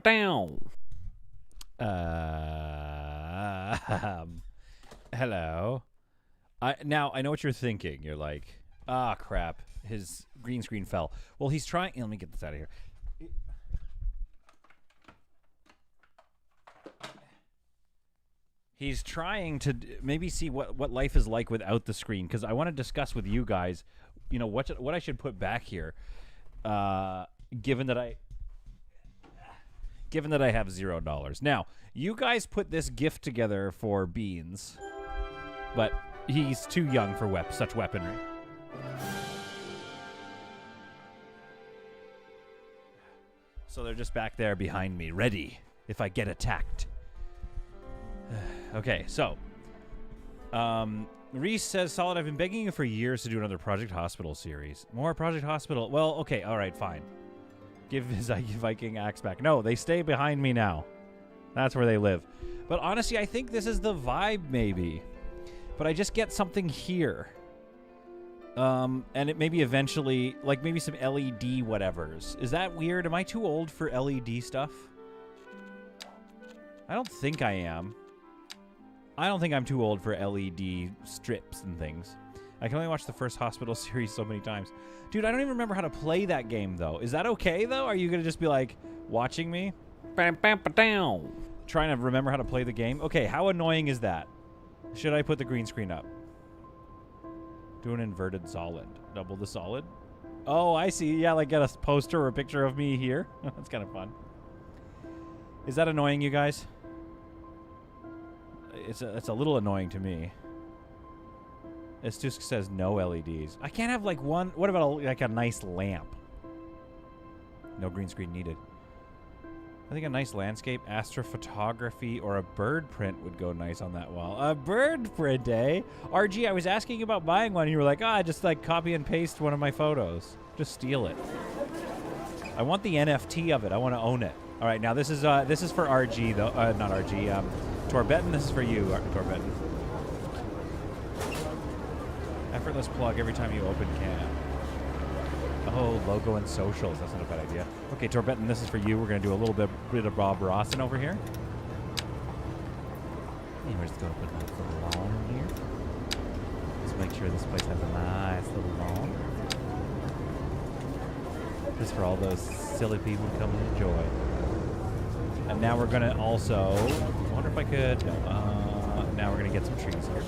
Hello. Now, I know what you're thinking. You're like, ah, crap. His green screen fell. Well, he's trying... Let me get this out of here. He's trying to maybe see what life is like without the screen, because I want to discuss with you guys, you know, what I should put back here, given that I have $0. Now, you guys put this gift together for Beans, but he's too young for such weaponry. So they're just back there behind me, ready if I get attacked. Okay, so Reese says, Solid, I've been begging you for years to do another Project Hospital series. More Project Hospital. Well, okay, all right, fine. Give his Viking axe back. No, they stay behind me now. That's where they live. But honestly, I think this is the vibe, maybe. But I just get something here. And it maybe eventually, like maybe some LED whatevers. Is that weird? Am I too old for LED stuff? I don't think I am. I don't think I'm too old for LED strips and things. I can only watch the first Hospital series so many times. Dude, I don't even remember how to play that game, though. Is that okay, though? Are you going to just be, like, watching me? Bam, bam, ba-down. Trying to remember how to play the game? Okay, how annoying is that? Should I put the green screen up? Do an inverted solid. Double the solid? Oh, I see. Yeah, like get a poster or a picture of me here. That's kind of fun. Is that annoying, you guys? It's a little annoying to me. It just says no LEDs. I can't have like one. What about like a nice lamp? No green screen needed. I think a nice landscape, astrophotography, or a bird print would go nice on that wall. A bird print, eh? RG, I was asking about buying one, and you were like, just like copy and paste one of my photos. Just steal it. I want the NFT of it. I want to own it. All right, now this is for RG though. Not RG. Torbetten, this is for you, Torbetten. Effortless plug every time you open can. Oh, logo and socials. That's not a bad idea. Okay, Torbetten, this is for you. We're going to do a little bit of Bob Rossen over here. And we're just going to put a nice little lawn in here. Just make sure this place has a nice little lawn. Just for all those silly people to come and enjoy. And now we're going to also... I wonder if I could... now we're going to get some trees here.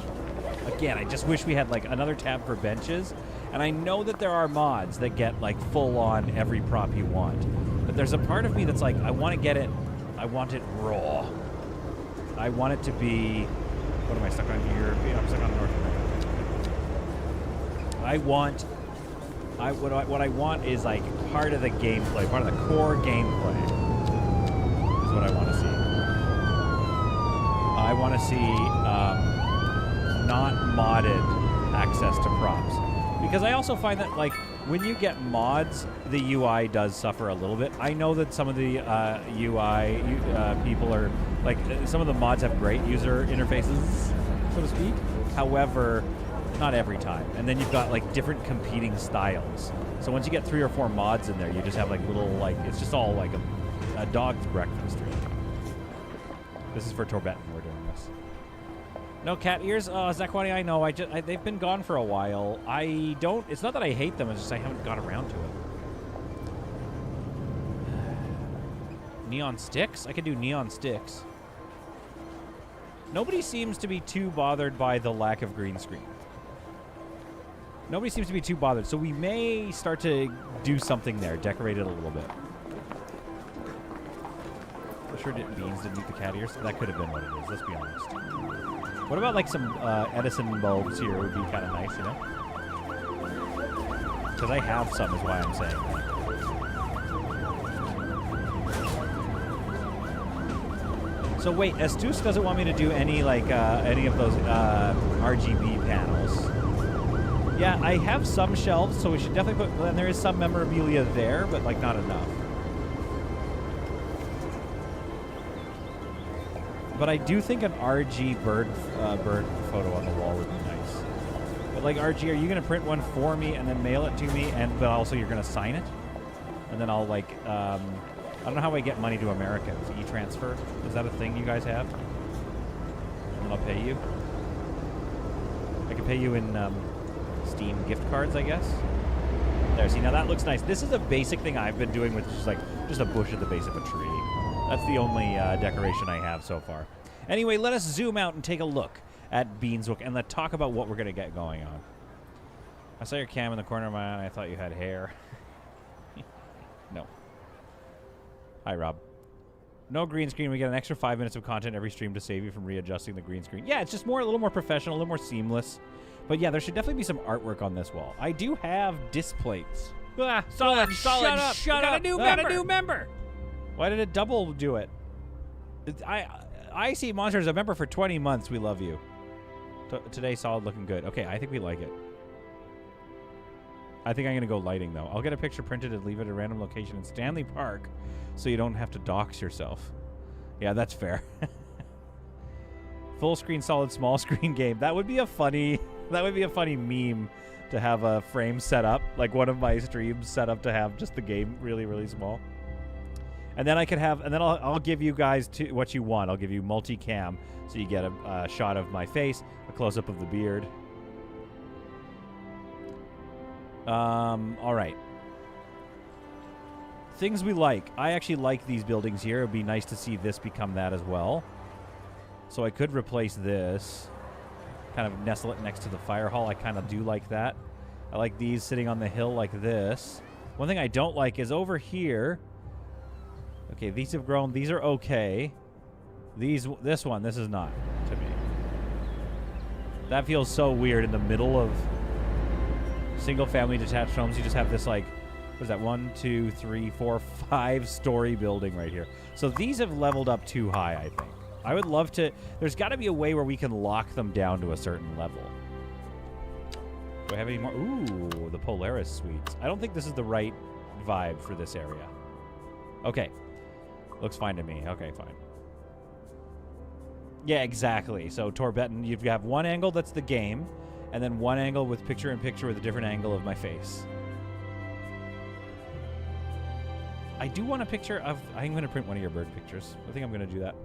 Again, I just wish we had like another tab for benches. And I know that there are mods that get like full on every prop you want. But there's a part of me that's like, I want to get it, I want it raw. I want it to be, what am I stuck on here? I'm stuck on North America. What I want is like part of the gameplay, part of the core gameplay is what I want to see. I want to see not modded access to props. Because I also find that, like, when you get mods, the UI does suffer a little bit. I know that some of the UI people are, like, some of the mods have great user interfaces, so to speak. However, not every time. And then you've got, like, different competing styles. So once you get 3 or 4 mods in there, you just have, like, little, like, it's just all, like, a dog's breakfast, really. This is for Torbetten, we're doing this. No cat ears? Zaquani, I know. They've been gone for a while. It's not that I hate them, it's just I haven't got around to it. Neon sticks? I could do neon sticks. Nobody seems to be too bothered by the lack of green screen. Nobody seems to be too bothered, so we may start to do something there, decorate it a little bit. I'm sure Beans didn't eat the cat ears. That could have been what it is, let's be honest. What about like some Edison bulbs here would be kind of nice, you know? Because I have some is why I'm saying that. So wait, Estus doesn't want me to do any like any of those RGB panels. Yeah, I have some shelves, so we should definitely put, and there is some memorabilia there, but like not enough. But I do think an RG bird photo on the wall would be nice. But like RG, are you gonna print one for me and then mail it to me, but also you're gonna sign it? And then I'll like, don't know how I get money to Americans. E-transfer? Is that a thing you guys have? And then I'll pay you? I can pay you in Steam gift cards, I guess. There, see, now that looks nice. This is a basic thing I've been doing, which is like just a bush at the base of a tree. That's the only decoration I have so far. Anyway, let us zoom out and take a look at Beanswick, and let's talk about what we're going to get going on. I saw your cam in the corner of my eye, and I thought you had hair. No. Hi, Rob. No green screen. We get an extra 5 minutes of content every stream to save you from readjusting the green screen. Yeah, it's just a little more professional, a little more seamless. But yeah, there should definitely be some artwork on this wall. I do have disc plates. Ah, solid. Shut up. Got a new member. Why did it double do it? I see Monster as a member for 20 months. We love you. Today, solid, looking good. Okay, I think we like it. I think I'm going to go lighting, though. I'll get a picture printed and leave it at a random location in Stanley Park so you don't have to dox yourself. Yeah, that's fair. Full screen, solid, small screen game. That would be a funny meme to have a frame set up, like one of my streams set up to have just the game really, really small. And then I'll give you guys what you want. I'll give you multicam, so you get a shot of my face, a close-up of the beard. All right. Things we like. I actually like these buildings here. It would be nice to see this become that as well. So I could replace this. Kind of nestle it next to the fire hall. I kind of do like that. I like these sitting on the hill like this. One thing I don't like is over here. Okay, these have grown. These are okay. This is not to me. That feels so weird in the middle of single-family detached homes. You just have this, like, what is that? 1, 2, 3, 4, 5-story building right here. So these have leveled up too high, I think. I would love to. There's got to be a way where we can lock them down to a certain level. Do I have any more? Ooh, the Polaris suites. I don't think this is the right vibe for this area. Okay. Looks fine to me. Okay, fine. Yeah, exactly. So Torbetten, you have one angle that's the game, and then one angle with picture-in-picture with a different angle of my face. I do want a picture of... I'm going to print one of your bird pictures. I think I'm going to do that.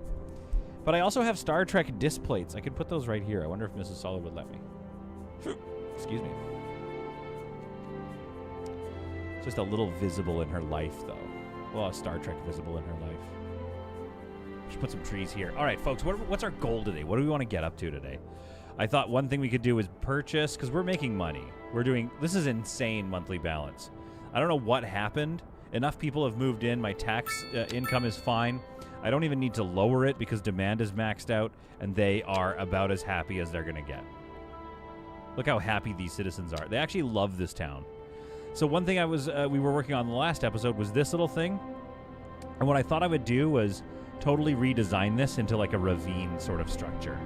But I also have Star Trek disc plates. I could put those right here. I wonder if Mrs. Solid would let me. Excuse me. It's just a little visible in her life, though. Well, Star Trek visible in her life. Should put some trees here. All right, folks, what's our goal today? What do we want to get up to today? I thought one thing we could do is purchase, because we're making money. This is insane monthly balance. I don't know what happened. Enough people have moved in. My tax income is fine. I don't even need to lower it because demand is maxed out, and they are about as happy as they're going to get. Look how happy these citizens are. They actually love this town. So one thing we were working on in the last episode was this little thing. And what I thought I would do was totally redesign this into like a ravine sort of structure.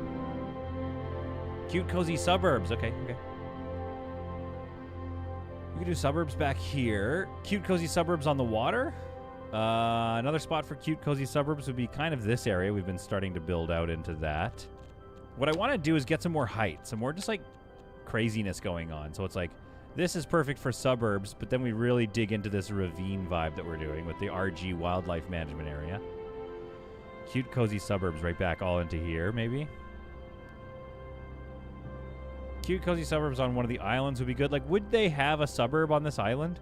Cute, cozy suburbs. Okay. We can do suburbs back here. Cute, cozy suburbs on the water. Another spot for cute, cozy suburbs would be kind of this area. We've been starting to build out into that. What I want to do is get some more height, some more just like craziness going on. So it's like, this is perfect for suburbs, but then we really dig into this ravine vibe that we're doing with the RG Wildlife Management Area. Cute, cozy suburbs right back all into here, maybe. Cute, cozy suburbs on one of the islands would be good. Like, would they have a suburb on this island?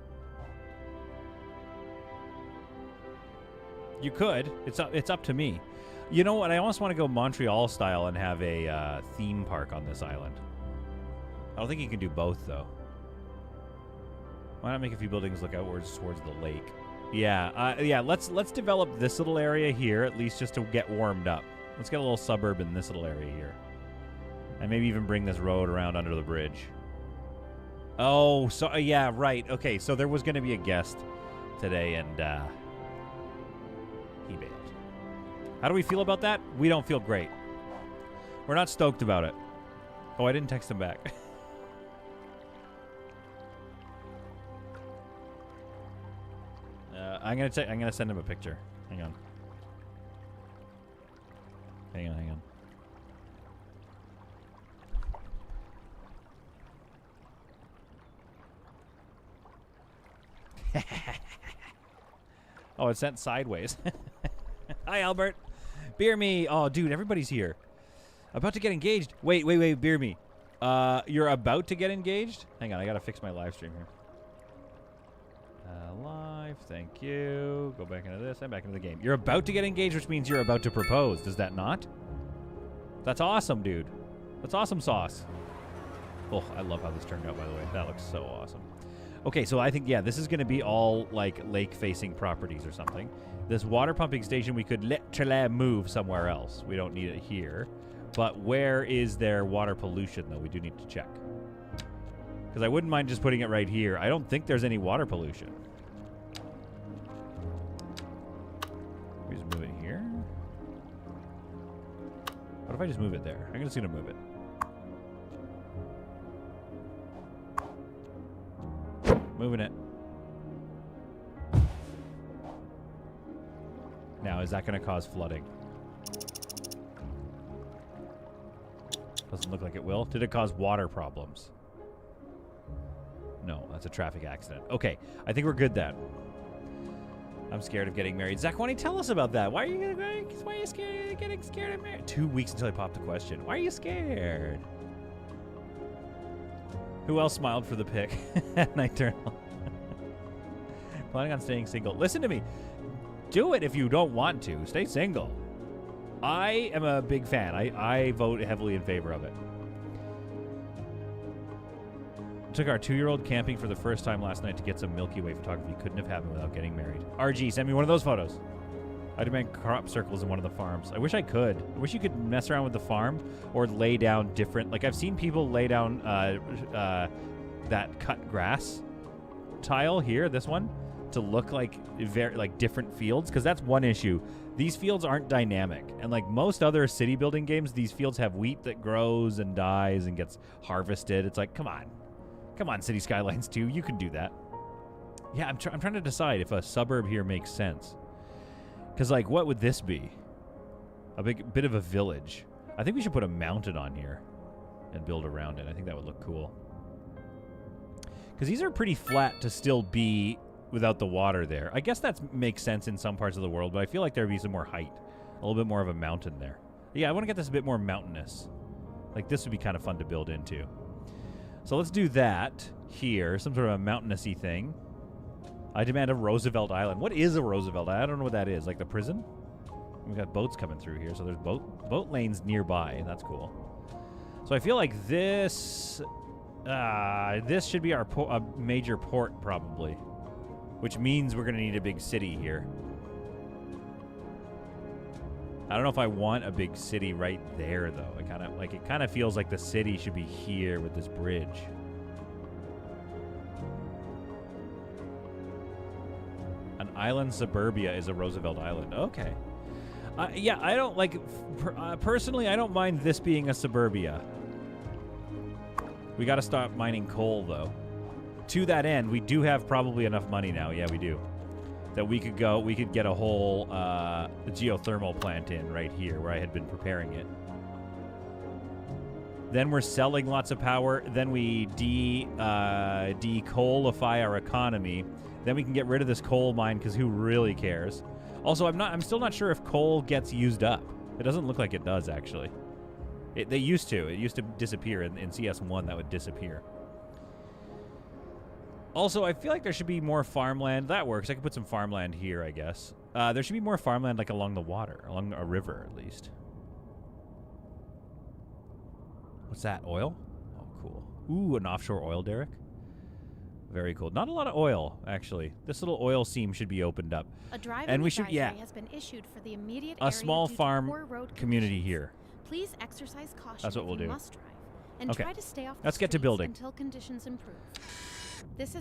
You could. It's up to me. You know what? I almost want to go Montreal style and have a theme park on this island. I don't think you can do both, though. Why not make a few buildings look outwards towards the lake? Yeah. Let's develop this little area here, at least just to get warmed up. Let's get a little suburb in this little area here. And maybe even bring this road around under the bridge. Oh, so yeah, right. Okay, so there was going to be a guest today, and he bailed. How do we feel about that? We don't feel great. We're not stoked about it. Oh, I didn't text him back. I'm gonna send him a picture. Hang on. Oh, Oh, it's sent sideways. Hi, Albert. Beer me. Oh, dude, everybody's here. About to get engaged. Wait, beer me. You're about to get engaged? Hang on, I gotta fix my live stream here. Live, thank you. Go back into this. I'm back into the game. You're about to get engaged, which means you're about to propose. Does that not? That's awesome, dude. That's awesome sauce. Oh, I love how this turned out, by the way. That looks so awesome. Okay, so I think, yeah, this is going to be all, like, lake-facing properties or something. This water pumping station, we could literally move somewhere else. We don't need it here. But where is there water pollution, though? We do need to check. Because I wouldn't mind just putting it right here. I don't think there's any water pollution. We just move it here. What if I just move it there? I'm just going to move it. Moving it. Now, is that going to cause flooding? Doesn't look like it will. Did it cause water problems? No, that's a traffic accident. Okay, I think we're good then. I'm scared of getting married. Zakwani, tell us about that. Why are you scared, getting scared of marriage? 2 weeks until I popped the question. Why are you scared? Who else smiled for the pic? Nocturnal. Planning on staying single. Listen to me. Do it if you don't want to. Stay single. I am a big fan. I vote heavily in favor of it. Took our 2-year-old camping for the first time last night to get some Milky Way photography. Couldn't have happened without getting married. RG, send me one of those photos. I demand crop circles in one of the farms. I wish I could. I wish you could mess around with the farm or lay down different... Like, I've seen people lay down that cut grass tile here, this one, to look like different fields, because that's one issue. These fields aren't dynamic. And like most other city building games, these fields have wheat that grows and dies and gets harvested. It's like, come on. Come on, City Skylines 2. You can do that. Yeah, I'm trying to decide if a suburb here makes sense. Because, like, what would this be? A bit of a village. I think we should put a mountain on here and build around it. I think that would look cool. Because these are pretty flat to still be without the water there. I guess that makes sense in some parts of the world, but I feel like there would be some more height. A little bit more of a mountain there. Yeah, I want to get this a bit more mountainous. Like, this would be kind of fun to build into. So let's do that here. Some sort of a mountainousy thing. I demand a Roosevelt Island. What is a Roosevelt Island? I don't know what that is. Like the prison? We've got boats coming through here, so there's boat lanes nearby, and that's cool. So I feel like this should be our a major port, probably, which means we're going to need a big city here. I don't know if I want a big city right there, though. It kind of feels like the city should be here with this bridge. An island suburbia is a Roosevelt Island. Okay. Yeah, I don't like... personally, I don't mind this being a suburbia. We got to stop mining coal, though. To that end, we do have probably enough money now. Yeah, we do. That we could get a whole geothermal plant in right here where I had been preparing it. Then we're selling lots of power. Then we de-coalify our economy. Then we can get rid of this coal mine because who really cares? Also, I'm still not sure if coal gets used up. It doesn't look like it does, actually. They used to. It used to disappear in CS1. That would disappear. Also, I feel like there should be more farmland. That works. I could put some farmland here, I guess. There should be more farmland, like, along the water. Along a river, at least. What's that? Oil? Oh, cool. Ooh, an offshore oil derrick. Very cool. Not a lot of oil, actually. This little oil seam should be opened up. A driving advisory has been issued for the immediate area small due to farm poor road community here. Please exercise caution. That's what we'll do. Must drive, and try to stay off the Let's get to building. until conditions improve.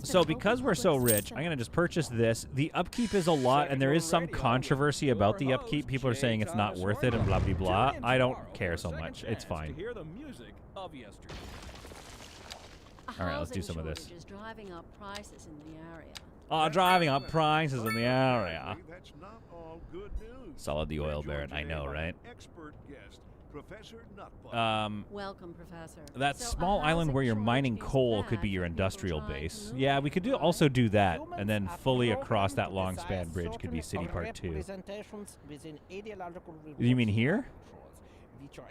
So because we're so rich, I'm going to just purchase this. The upkeep is a lot, and there is some controversy about the upkeep. People are saying it's not worth it and blah, blah, blah. I don't care so much. It's fine. All right, let's do some of this. Driving up prices in the area. Driving up prices in the area. Solid the oil baron, I know, right? Professor Nutbutt. Welcome, Professor. That So, small how's island it where you're short mining is coal bad could be for your people industrial trying to base. move Yeah, we could right? also do that, Humans and then are fully across that programmed long to span desire bridge could be certain City Part 2. representations within ideological You mean rewards here? which are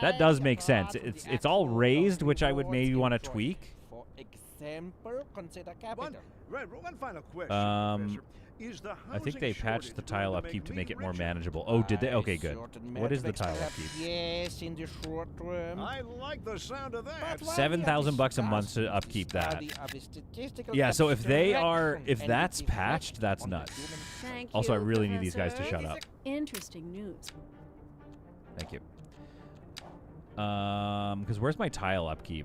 That does entirely make sense. apart from the It's all actual raised, which I would rewards maybe want to enjoyed. tweak. For example, consider capital. One final question, Professor. Is the I think housing they patched the shortage tile going upkeep to make me it more richer? manageable. Oh, did they? Okay, good. Certain What is the metrics tile perhaps upkeep? Yes, in the short term. I like the sound of that. But while we are $7,000 a month to discussing upkeep the that. study of a statistical Yeah, so if they abstraction are, if and that's its effect patched, that's on the nuts. human Thank Also, I you, really need these guys to Professor. shut up. Interesting news. Thank you. Because where's my tile upkeep?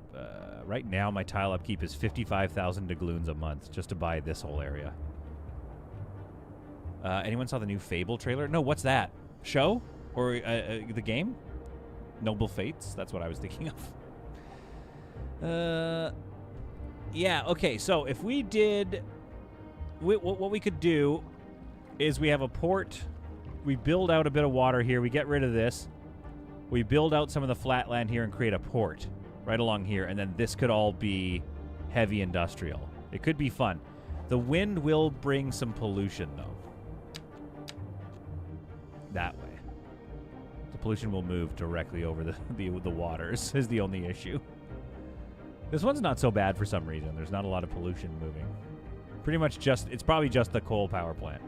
Right now, my tile upkeep is 55,000 doubloons a month just to buy this whole area. Anyone saw the new Fable trailer? No, what's that? Show? Or the game? Noble Fates? That's what I was thinking of. Yeah, okay, so if we did... what we could do is we have a port. We build out a bit of water here. We get rid of this. We build out some of the flat land here and create a port right along here. And then this could all be heavy industrial. It could be fun. The wind will bring some pollution, though. That way. The pollution will move directly over the waters is the only issue. This one's not so bad for some reason. There's not a lot of pollution moving. Pretty much just, it's probably just the coal power plant.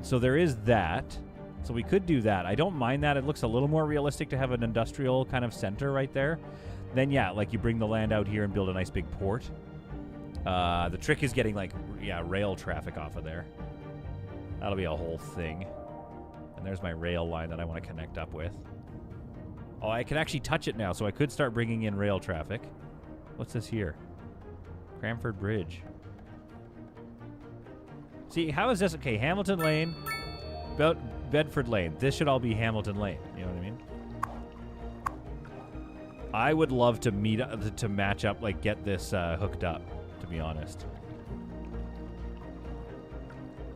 So there is that. So we could do that. I don't mind that. It looks a little more realistic to have an industrial kind of center right there. Then, yeah, like you bring the land out here and build a nice big port. The trick is getting, like, yeah, rail traffic off of there. That'll be a whole thing. And there's my rail line that I want to connect up with. Oh, I can actually touch it now, so I could start bringing in rail traffic. What's this here? Cranford Bridge. See, how is this? Okay, Hamilton Lane, Bedford Lane. This should all be Hamilton Lane. You know what I mean? I would love to to match up, like get this hooked up, to be honest.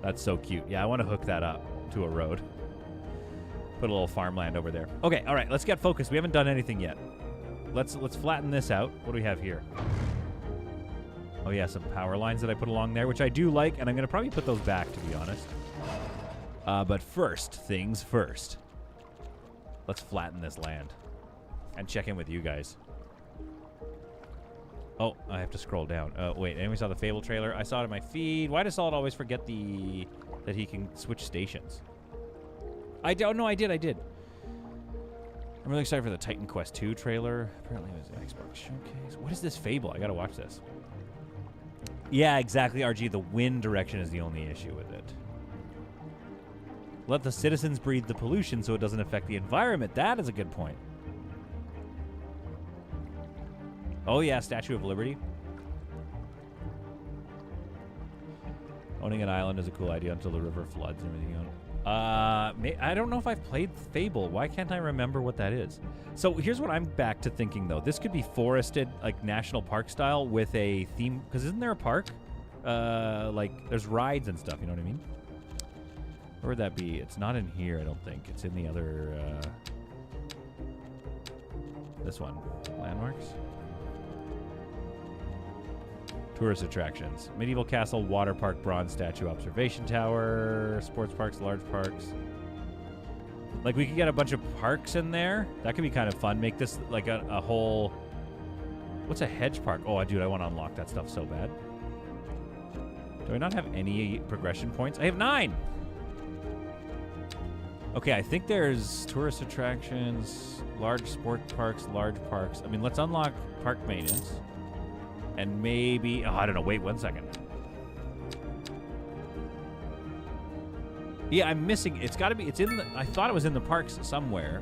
That's so cute. Yeah, I want to hook that up to a road. Put a little farmland over there. Okay, all right, let's get focused. We haven't done anything yet. Let's flatten this out. What do we have here? Oh yeah, some power lines that I put along there, which I do like, and I'm going to probably put those back, to be honest. But first things first. Let's flatten this land. And check in with you guys. Oh, I have to scroll down. Wait, anyone saw the Fable trailer? I saw it in my feed. Why does Solid always forget that he can switch stations? I don't know. I did. I'm really excited for the Titan Quest 2 trailer. Apparently it was an Xbox showcase. What is this Fable? I gotta watch this. Yeah, exactly, RG. The wind direction is the only issue with it. Let the citizens breathe the pollution so it doesn't affect the environment. That is a good point. Oh yeah, Statue of Liberty. Owning an island is a cool idea until the river floods and everything else. I don't know if I've played Fable. Why can't I remember what that is? So here's what I'm back to thinking, though. This could be forested, like national park style, with a theme. Because isn't there a park? Like there's rides and stuff. You know what I mean? Where would that be? It's not in here, I don't think. It's in the other. This one, landmarks. Tourist attractions. Medieval Castle, Water Park, Bronze Statue, Observation Tower, Sports Parks, Large Parks. Like, we could get a bunch of parks in there. That could be kind of fun. Make this, like, a whole... What's a hedge park? Oh, dude, I want to unlock that stuff so bad. Do I not have any progression points? I have 9! Okay, I think there's tourist attractions, large sport parks, large parks. I mean, let's unlock park maintenance. And maybe... Oh, I don't know. Wait 1 second. Yeah, I'm missing... It's got to be... It's in the... I thought it was in the parks somewhere.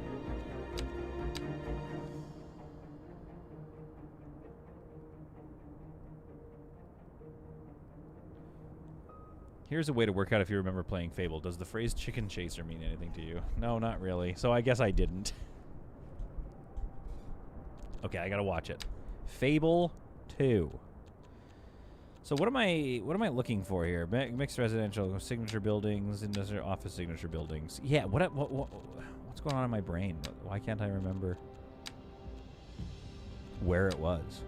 Here's a way to work out if you remember playing Fable. Does the phrase chicken chaser mean anything to you? No, not really. So I guess I didn't. Okay, I got to watch it. Fable... 2. So what am I looking for here? Mixed residential, signature buildings, industrial office signature buildings. Yeah, what's going on in my brain? Why can't I remember where it was?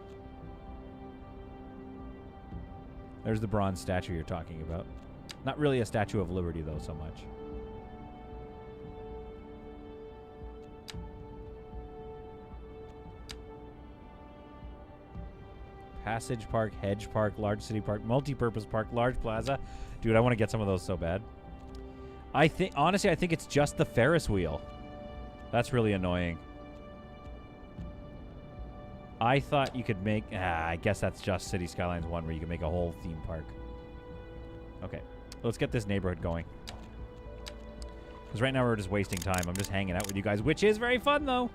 There's the bronze statue you're talking about. Not really a Statue of Liberty, though, so much. Passage Park, Hedge Park, Large City Park, Multi-Purpose Park, Large Plaza. Dude, I want to get some of those so bad. Honestly, I think it's just the Ferris wheel. That's really annoying. I thought you could make... I guess that's just City Skylines 1 where you can make a whole theme park. Okay. Let's get this neighborhood going. Because right now we're just wasting time. I'm just hanging out with you guys, which is very fun, though.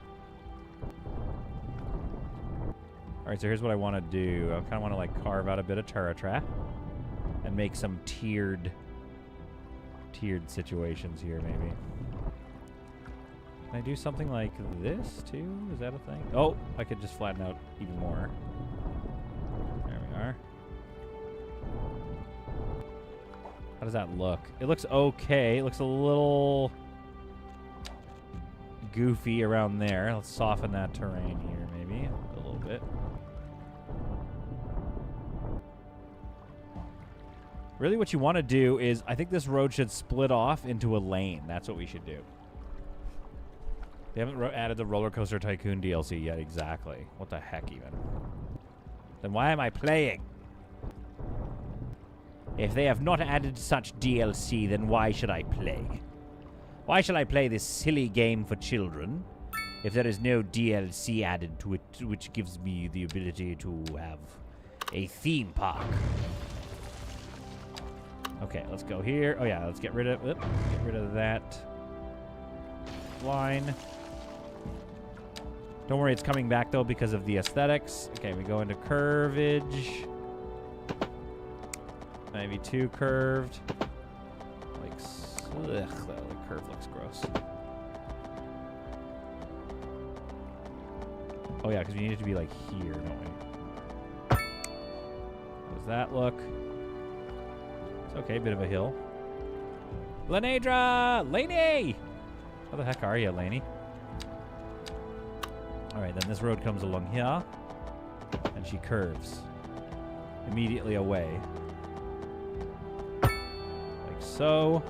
All right, so here's what I want to do. I kind of want to, like, carve out a bit of Turatra and make some tiered situations here, maybe. Can I do something like this, too? Is that a thing? Oh, I could just flatten out even more. There we are. How does that look? It looks okay. It looks a little goofy around there. Let's soften that terrain here, maybe, a little bit. Really what you want to do is, I think this road should split off into a lane. That's what we should do. They haven't added the Roller Coaster Tycoon DLC yet, exactly. What the heck, even? Then why am I playing? If they have not added such DLC, then why should I play? Why should I play this silly game for children if there is no DLC added to it, which gives me the ability to have a theme park? Okay, let's go here. Oh yeah, let's get rid of that line. Don't worry, it's coming back though because of the aesthetics. Okay, we go into curvage. Maybe too curved. Like, ugh, that curve looks gross. Oh yeah, because we need it to be like here, don't we? How does that look? It's okay, bit of a hill. Lanedra! Laney! How the heck are you, Laney? Alright, then this road comes along here. And she curves. Immediately away. Like so.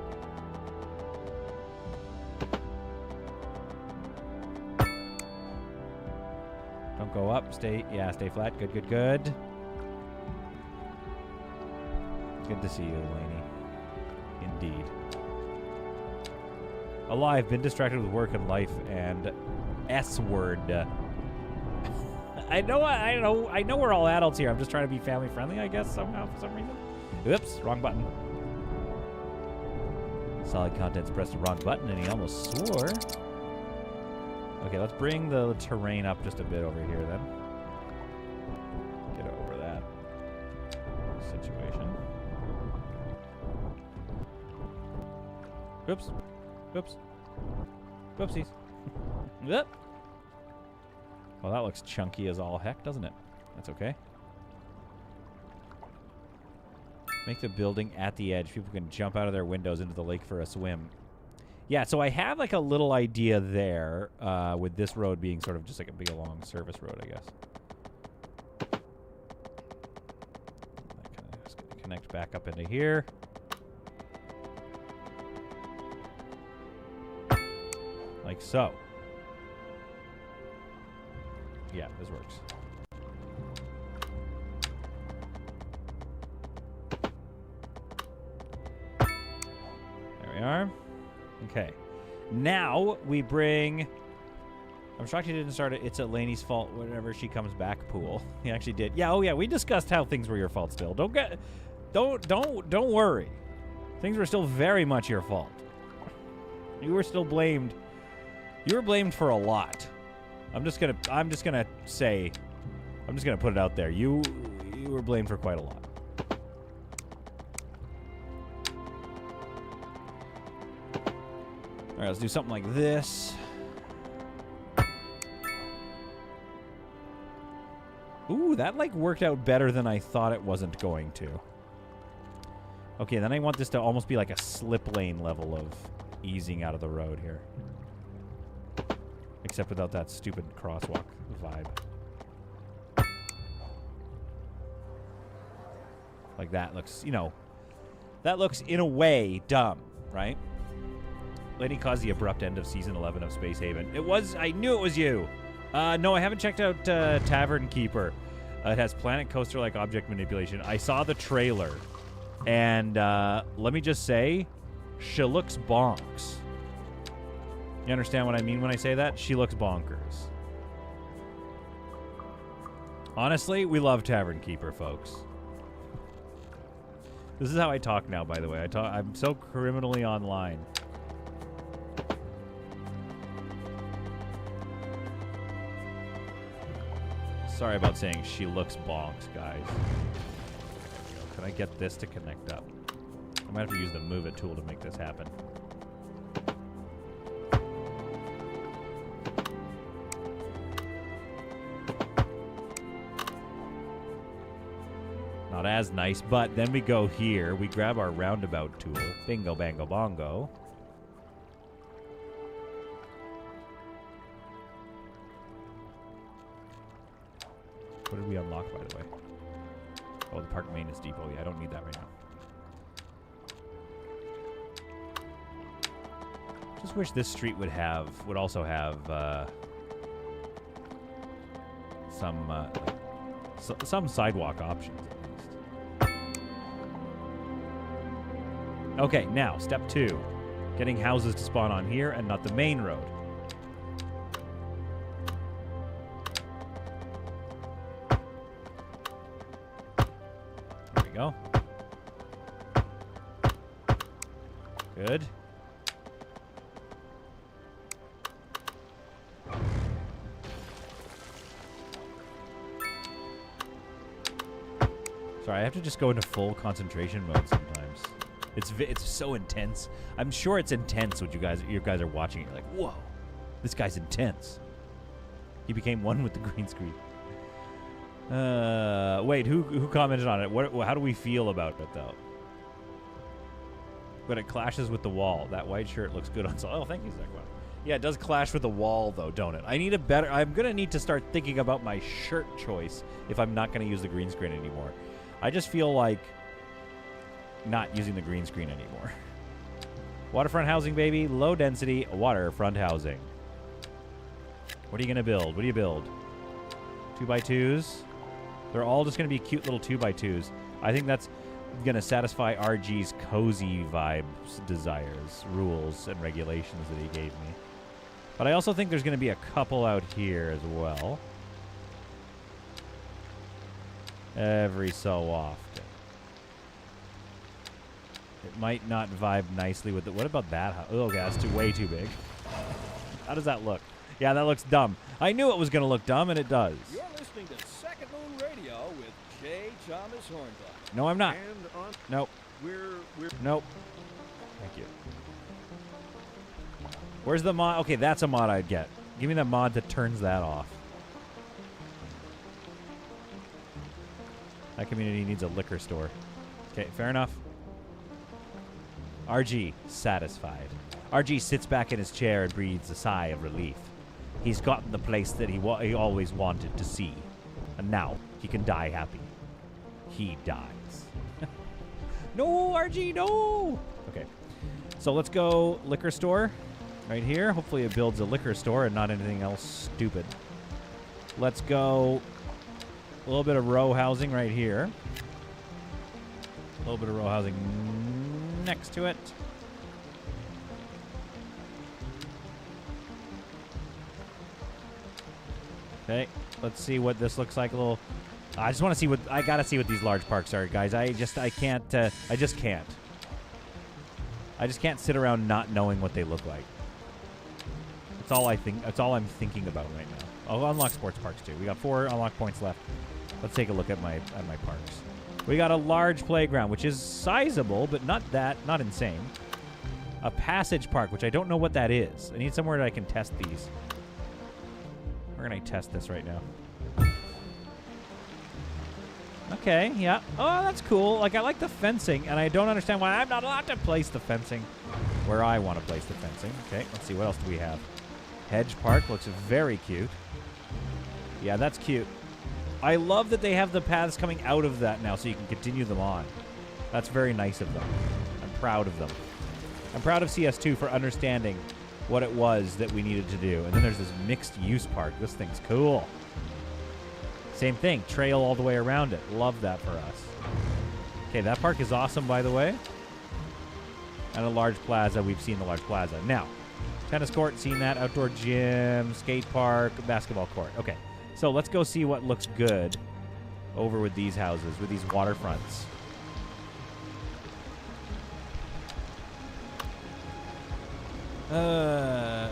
Don't go up. Stay flat. Good, good, good. Good to see you, Laney. Indeed. Alive, been distracted with work and life and S-word. I know we're all adults here. I'm just trying to be family friendly, I guess, somehow, for some reason. Oops, wrong button. Solid Contents pressed the wrong button and he almost swore. Okay, let's bring the terrain up just a bit over here then. Get over that situation. Oops. Oops. Whoopsies. Yep. Well, that looks chunky as all heck, doesn't it? That's okay. Make the building at the edge. People can jump out of their windows into the lake for a swim. Yeah, so I have like a little idea there with this road being sort of just like a big long service road, I guess. That kind of just gonna connect back up into here. Like so. Yeah, this works. There we are. Okay. Now we bring... I'm shocked he didn't start it. It's Laney's fault whenever she comes back pool. He actually did. Yeah, oh yeah, we discussed how things were your fault still. Don't worry. Things were still very much your fault. You were still blamed. You were blamed for a lot. I'm just gonna put it out there. You were blamed for quite a lot. All right, let's do something like this. Ooh, that like worked out better than I thought it wasn't going to. Okay, then I want this to almost be like a slip lane level of easing out of the road here. Except without that stupid crosswalk vibe. Like that looks, you know, that looks in a way dumb, right? Lenny caused the abrupt end of season 11 of Space Haven. It was, I knew it was you. No, I haven't checked out Tavern Keeper. It has planet coaster-like object manipulation. I saw the trailer, and let me just say, she looks bonks. You understand what I mean when I say that? She looks bonkers. Honestly, we love Tavern Keeper, folks. This is how I talk now, by the way. I'm so criminally online. Sorry about saying she looks bonks, guys. Can I get this to connect up? I might have to use the Move It tool to make this happen. Not as nice, but then we go here. We grab our roundabout tool. Bingo, bango, bongo. What did we unlock, by the way? Oh, the park maintenance depot. Yeah, I don't need that right now. Just wish this street would also have some sidewalk options at least. Okay, now step 2, getting houses to spawn on here and not the main road. There we go. Good. Sorry, I have to just go into full concentration mode sometimes. It's so intense. I'm sure it's intense when you guys are watching it. You're like, whoa, this guy's intense. He became one with the green screen. Wait, who commented on it? How do we feel about it though? But it clashes with the wall. That white shirt looks good on. Oh, thank you, Zekwan. Yeah, it does clash with the wall though, don't it? I'm gonna need to start thinking about my shirt choice if I'm not gonna use the green screen anymore. I just feel like not using the green screen anymore. Waterfront housing, baby. Low density waterfront housing. What are you going to build? What do you build? 2x2s. They're all just going to be cute little 2x2s. I think that's going to satisfy RG's cozy vibes, desires, rules, and regulations that he gave me. But I also think there's going to be a couple out here as well. Every so often. It might not vibe nicely with it. What about that house? Oh, okay, that's way too big. How does that look? Yeah, that looks dumb. I knew it was going to look dumb, and it does. You're listening to Second Moon Radio with J. Thomas Hornbuck. No, I'm not. Nope. We're Nope. Thank you. Where's the mod? Okay, that's a mod I'd get. Give me the mod that turns that off. That community needs a liquor store. Okay, fair enough. RG, satisfied. RG sits back in his chair and breathes a sigh of relief. He's gotten the place that he always wanted to see. And now, he can die happy. He dies. No, RG, no! Okay, so let's go liquor store right here. Hopefully it builds a liquor store and not anything else stupid. Let's go a little bit of row housing right here. A little bit of row housing next to it. Okay, let's see what this looks like. I just want to see what I gotta see what these large parks are, guys. I just can't. I just can't sit around not knowing what they look like. That's all I think. That's all I'm thinking about right now. I'll unlock sports parks too. We got 4 unlock points left. Let's take a look at my parks. We got a large playground, which is sizable, but not insane. A passage park, which I don't know what that is. I need somewhere that I can test these. Where can I test this right now? Okay, yeah. Oh, that's cool. Like, I like the fencing, and I don't understand why I'm not allowed to place the fencing where I want to place the fencing. Okay, let's see. What else do we have? Hedge Park looks very cute. Yeah, that's cute. I love that they have the paths coming out of that now so you can continue them on. That's very nice of them. I'm proud of them. I'm proud of CS2 for understanding what it was that we needed to do. And then there's this mixed-use park. This thing's cool. Same thing, trail all the way around it. Love that for us. Okay, that park is awesome, by the way. And a large plaza. We've seen the large plaza. Now, tennis court, seen that. Outdoor gym, skate park, basketball court. Okay, so let's go see what looks good over with these houses, with these waterfronts.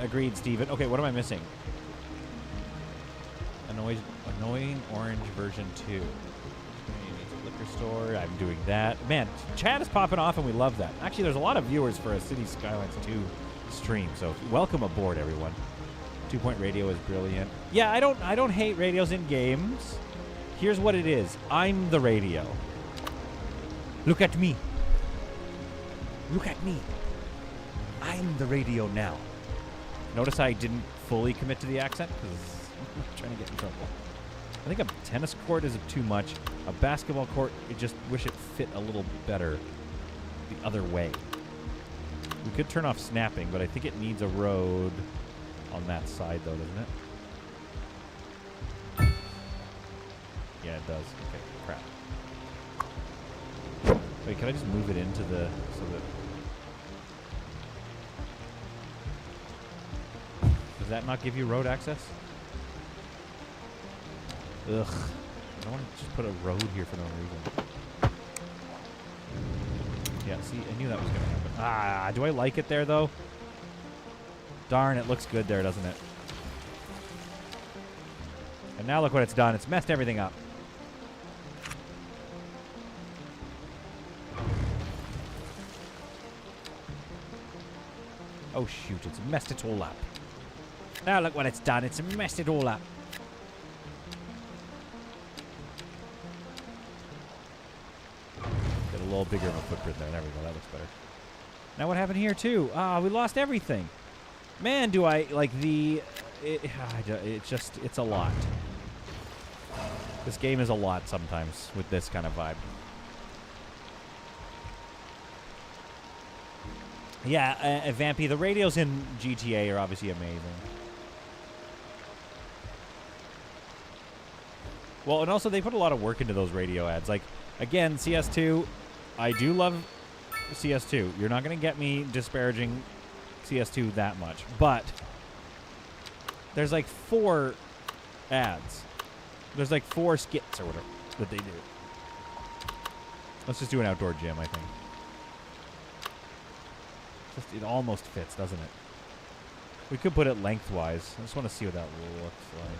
Agreed, Steven. Okay, what am I missing? Annoying orange version 2. Liquor store. I'm doing that. Man, chat is popping off, and we love that. Actually, there's a lot of viewers for a City Skylines 2 stream, so welcome aboard, everyone. 2-point radio is brilliant. Yeah, I don't hate radios in games. Here's what it is. I'm the radio. Look at me. Look at me. I'm the radio now. Notice I didn't fully commit to the accent because I'm trying to get in trouble. I think a tennis court is too much. A basketball court, I just wish it fit a little better the other way. We could turn off snapping, but I think it needs a road on that side, though, doesn't it? Yeah, it does. Okay, crap. Wait, can I just move it into the... so that... Does that not give you road access? Ugh. I don't want to just put a road here for no reason. Yeah, see, I knew that was going to happen. Ah, do I like it there, though? Darn, it looks good there, doesn't it? And now look what it's done. It's messed everything up. Oh, shoot, it's messed it all up. Now look what it's done. It's messed it all up. Get a little bigger of a footprint there. There we go. That looks better. Now what happened here, too? Ah, we lost everything. Man, do I, like, the... it's a lot. This game is a lot sometimes with this kind of vibe. Yeah, Vampy, the radios in GTA are obviously amazing. Well, and also they put a lot of work into those radio ads. Like, again, CS2, I do love CS2. You're not going to get me disparaging CS2 that much. But there's like 4 ads. There's like 4 skits or whatever that they do. Let's just do an outdoor gym, I think. It almost fits, doesn't it? We could put it lengthwise. I just want to see what that looks like.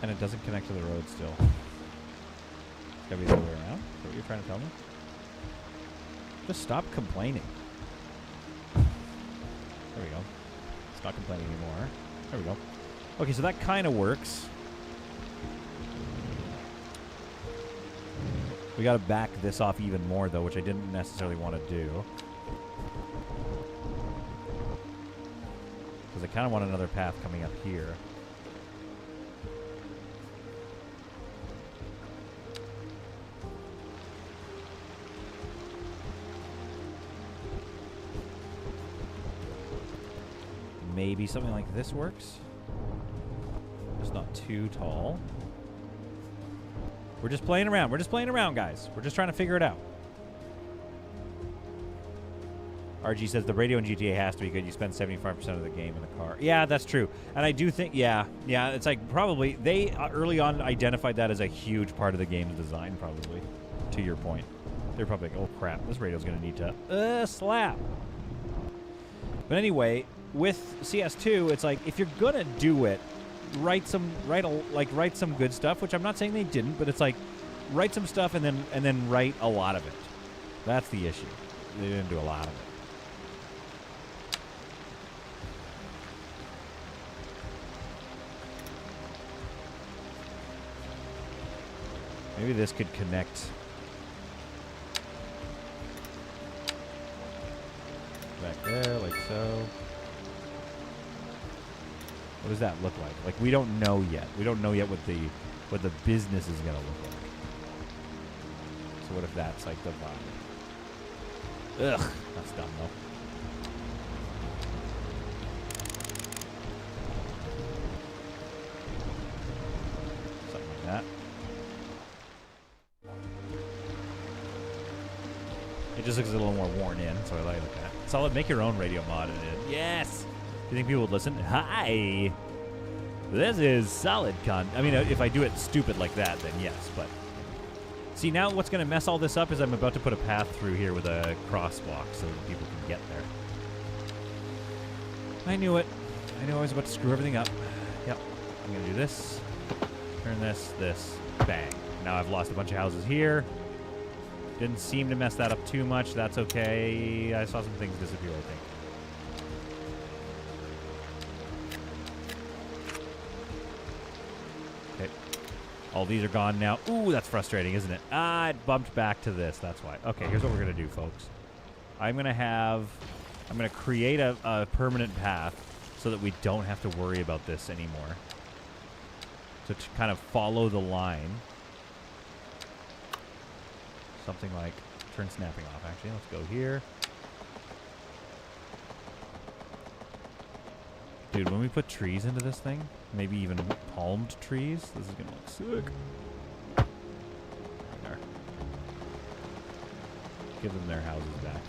And it doesn't connect to the road still. It's gotta be the other way around? Is that what you're trying to tell me? Just stop complaining. There we go. It's not complaining anymore. There we go. Okay, so that kind of works. We got to back this off even more, though, which I didn't necessarily want to do. Because I kind of want another path coming up here. Maybe something like this works. Just not too tall. We're just playing around. We're just playing around, guys. We're just trying to figure it out. RG says the radio in GTA has to be good. You spend 75% of the game in the car. Yeah, that's true. And I do think, yeah, it's like probably, they early on identified that as a huge part of the game's design, probably, to your point. They're probably like, oh crap, this radio's going to need to slap. But anyway, with CS2, it's like, if you're going to do it, write some good stuff, which I'm not saying they didn't, but it's like, write some stuff and then write a lot of it. That's the issue. They didn't do a lot of it. Maybe this could connect back there, like so. What does that look like? Like, we don't know yet. We don't know yet what the business is gonna look like. So what if that's like the vibe? Ugh, that's dumb though. Something like that. It just looks a little more worn in, so I like that. Solid, make your own radio mod in it. Yes! Do you think people would listen? Hi! This is solid I mean, if I do it stupid like that, then yes, but... See, now what's going to mess all this up is I'm about to put a path through here with a crosswalk so that people can get there. I knew it. I knew I was about to screw everything up. Yep. I'm going to do this. Turn this. Bang. Now I've lost a bunch of houses here. Didn't seem to mess that up too much. That's okay. I saw some things disappear, I think. Okay. All these are gone now. Ooh, that's frustrating, isn't it? Ah, it bumped back to this. That's why. Okay, here's what we're going to do, folks. I'm going to create a permanent path so that we don't have to worry about this anymore. So to kind of follow the line. Something like turn snapping off, actually. Let's go here. Dude, when we put trees into this thing, maybe even palmed trees, this is going to look sick. There. Give them their houses back.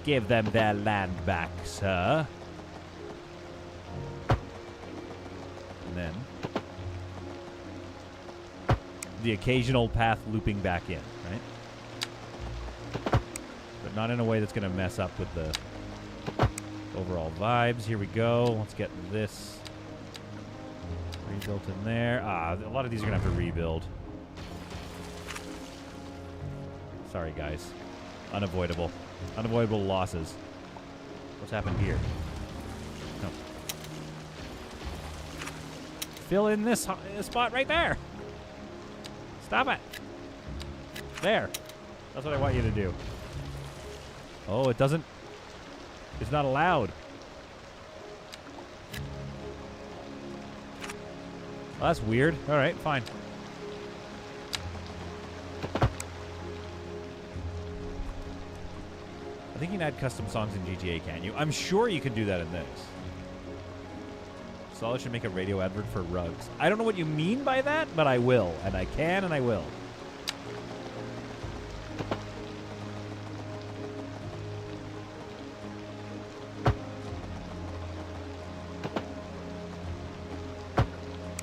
Give them their land back, sir. And then the occasional path looping back in, right? But not in a way that's going to mess up with the overall vibes. Here we go. Let's get this rebuilt in there. Ah, a lot of these are going to have to rebuild. Sorry, guys. Unavoidable. Unavoidable losses. What's happened here? No. Fill in this spot right there. Stop it. There. That's what I want you to do. Oh, it doesn't. It's not allowed. Well, that's weird. All right, fine. I think you can add custom songs in GTA, can you? I'm sure you can do that in this. Solid should make a radio advert for rugs. I don't know what you mean by that, but I will. And I can and I will.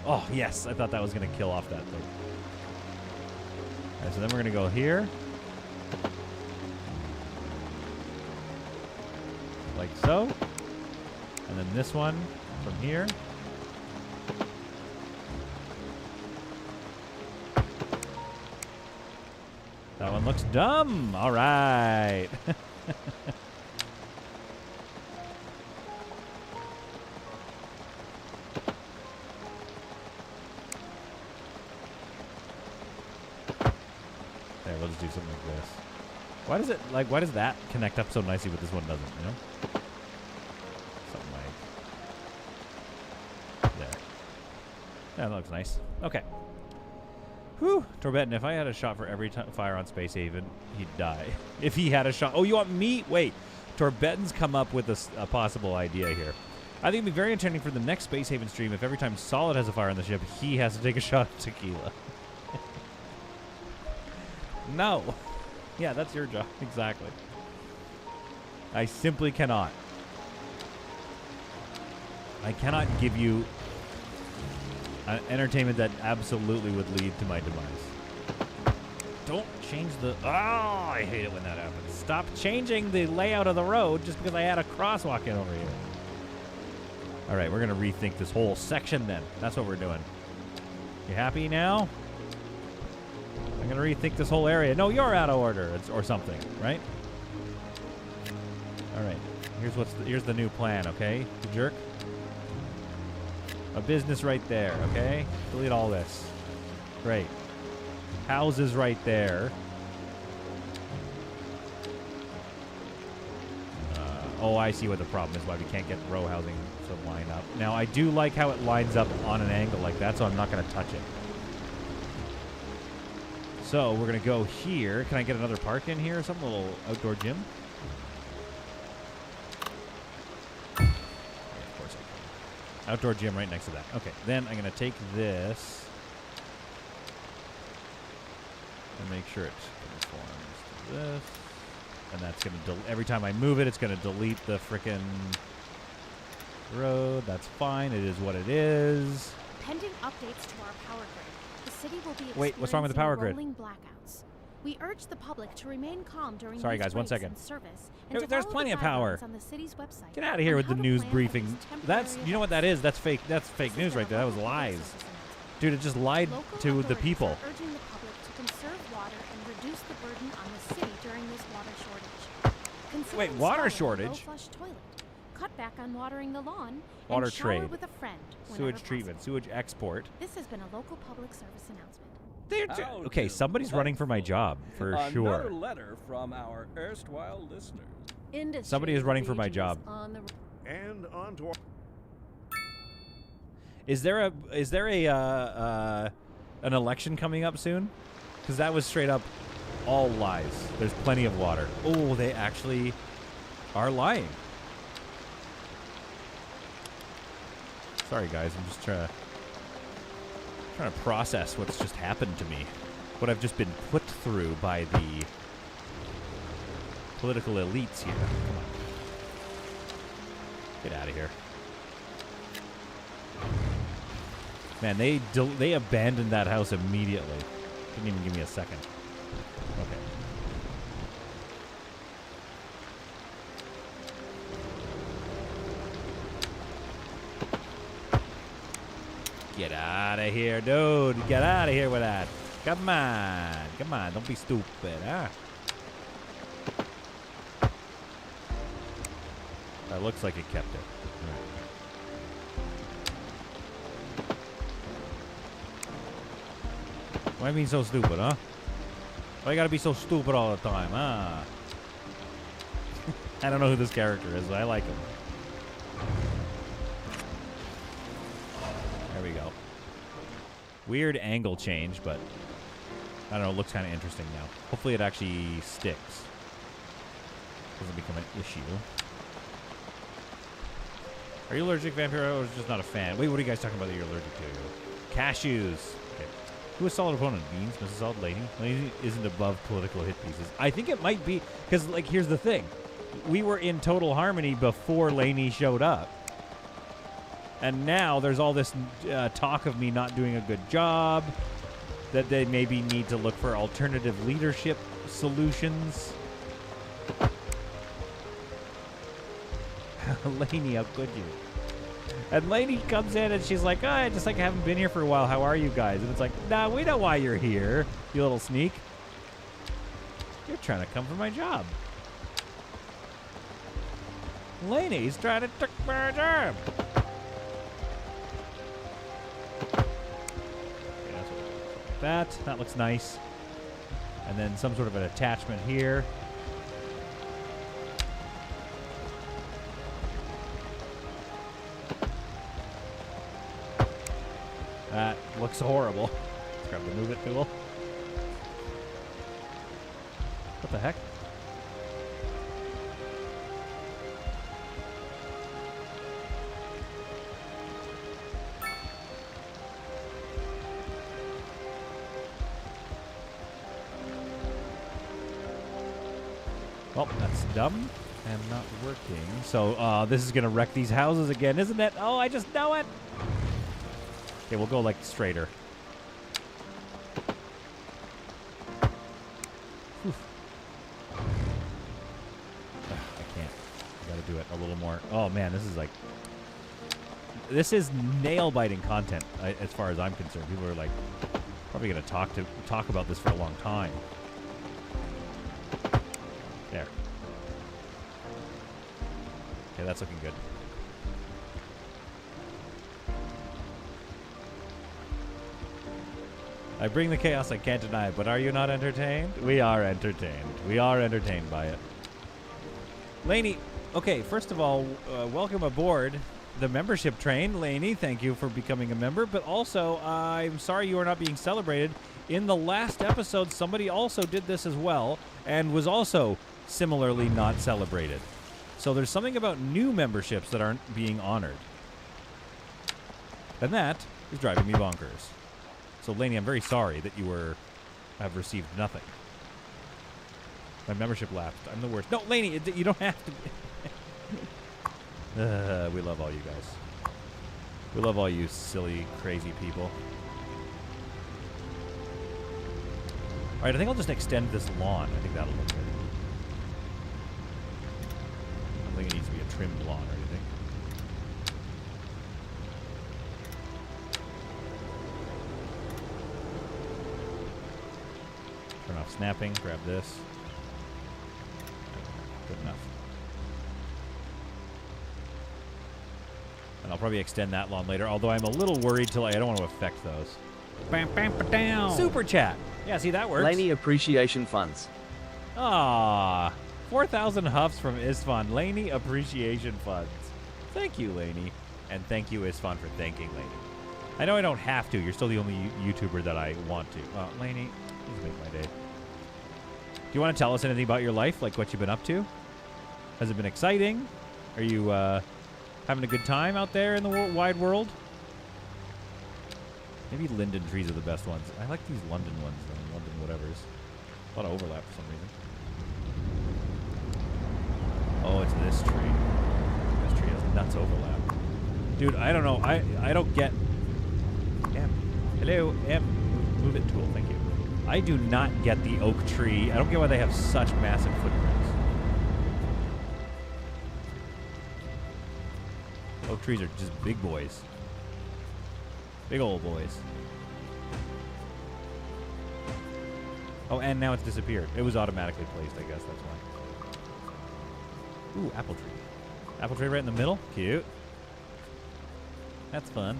Oh, yes. I thought that was going to kill off that thing. All right, so then we're going to go here. Like so. And then this one from here. That one looks dumb. All right. There, we'll just do something like this. Why does it, like, why does that connect up so nicely but this one doesn't, you know? Something like there. Yeah, that looks nice. Okay. Whew. Torbetten, if I had a shot for every fire on Space Haven, he'd die. If he had a shot. Oh, you want me? Wait. Torbetten's come up with a possible idea here. I think it'd be very entertaining for the next Space Haven stream if every time Solid has a fire on the ship, he has to take a shot of tequila. No. Yeah, that's your job. Exactly. I simply cannot. I cannot give you entertainment that absolutely would lead to my demise. Don't change the... Oh, I hate it when that happens. Stop changing the layout of the road just because I had a crosswalk in over here. All right, we're going to rethink this whole section then. That's what we're doing. You happy now? I'm gonna rethink this whole area. No, you're out of order, or something, right? All right. Here's the new plan, okay? You jerk. A business right there, okay? Delete all this. Great. Houses right there. Oh, I see what the problem is, why we can't get row housing to line up. Now, I do like how it lines up on an angle like that, so I'm not going to touch it. So, we're going to go here. Can I get another park in here or something? A little outdoor gym? Yeah, of course I can. Outdoor gym right next to that. Okay, then I'm going to take this and make sure it conforms to this. And that's going to, every time I move it, it's going to delete the frickin' road. That's fine. It is what it is. Pending updates to our power grid, the city will be Wait, what's wrong with the power grid? rolling blackouts. We urge the public to remain calm during Sorry, these guys, 1 breaks second. in service and to There's follow plenty the of power. guidelines on the city's website Get out of here on with the how to news plan briefing. for these That's, temporary you know what that is? That's fake. That's fake This news has right been there. a That was local public lies. service announcement. Dude, it just lied Local to the authorities people. are urging the public to conserve water and reduce the burden on the city during this water shortage. Consider Wait, water installing a shortage? low-flush toilet. Cut back on watering the lawn Water and shower trade. with a friend whenever Sewage treatment. possible. Sewage export. This has been a local public service announcement. Okay, somebody's running for my job, for Another sure. letter from our erstwhile listeners. Industry Somebody is running for my regions job. On the And on to our Is there an election coming up soon? Because that was straight up all lies. There's plenty of water. Oh, they actually are lying. Sorry, guys. I'm just trying to process what's just happened to me. What I've just been put through by the political elites here. Come on. Get out of here. Man, they abandoned that house immediately. Didn't even give me a second. Okay. Get out of here, dude. Get out of here with that. Come on. Come on. Don't be stupid, huh? That looks like it kept it. All right. Why being so stupid, huh? Why you gotta be so stupid all the time, huh? I don't know who this character is, but I like him. There we go. Weird angle change, but I don't know, it looks kind of interesting now. Hopefully it actually sticks. Doesn't become an issue. Are you allergic, Vampire, or just not a fan? Wait, what are you guys talking about that you're allergic to? Cashews. Okay. Who is solid opponent? Beans? Mrs. Solid Lady? Lady isn't above political hit pieces. I think it might be, because, like, here's the thing. We were in total harmony before Laney showed up. And now there's all this talk of me not doing a good job, that they maybe need to look for alternative leadership solutions. Laney, how could you? And Laney comes in and she's like, oh, I haven't been here for a while. How are you guys? And it's like, nah, we know why you're here, you little sneak. You're trying to come for my job. Laney's trying to take my job. That looks nice. And then some sort of an attachment here. That looks horrible. Let's grab the move it tool. What the heck? Well, that's dumb and not working. So this is going to wreck these houses again, isn't it? Oh, I just know it. Okay, we'll go like straighter. Whew. I can't. I gotta do it a little more. Oh man, this is nail-biting content as far as I'm concerned. People are like Probably gonna talk about this for a long time. There. Okay, that's looking good. I bring the chaos, I can't deny it, but are you not entertained? We are entertained. We are entertained by it. Laney, okay, first of all, welcome aboard the membership train. Laney, thank you for becoming a member, but also, I'm sorry you are not being celebrated. In the last episode, somebody also did this as well, and was also similarly not celebrated. So there's something about new memberships that aren't being honored. And that is driving me bonkers. So, Laney, I'm very sorry that you have received nothing. My membership lapsed. I'm the worst. No, Laney, you don't have to be. We love all you guys. We love all you silly, crazy people. All right, I think I'll just extend this lawn. I think that'll look good. I don't think it needs to be a trimmed lawn or anything. Turn off snapping, grab this. Good enough. And I'll probably extend that lawn later, although I'm a little worried till I don't want to affect those. Bam, bam, ba-down. Super chat. Yeah, see, that works. Laney appreciation funds. Ah, 4,000 huffs from Isfan. Laney appreciation funds. Thank you, Laney. And thank you, Isfan, for thanking Laney. I know I don't have to. You're still the only YouTuber that I want to. Laney, please make my day. Do you want to tell us anything about your life, like what you've been up to? Has it been exciting? Are you having a good time out there in the wide world? Maybe linden trees are the best ones. I like these London ones, though. London whatevers. A lot of overlap for some reason. Oh, it's this tree. This tree has nuts overlap. Dude, I don't know. I don't get... M. Hello, M. Move it tool, thank you. I do not get the oak tree. I don't get why they have such massive footprints. Oak trees are just big boys. Big old boys. Oh, and now it's disappeared. It was automatically placed, I guess. That's why. Ooh, apple tree. Apple tree right in the middle. Cute. That's fun.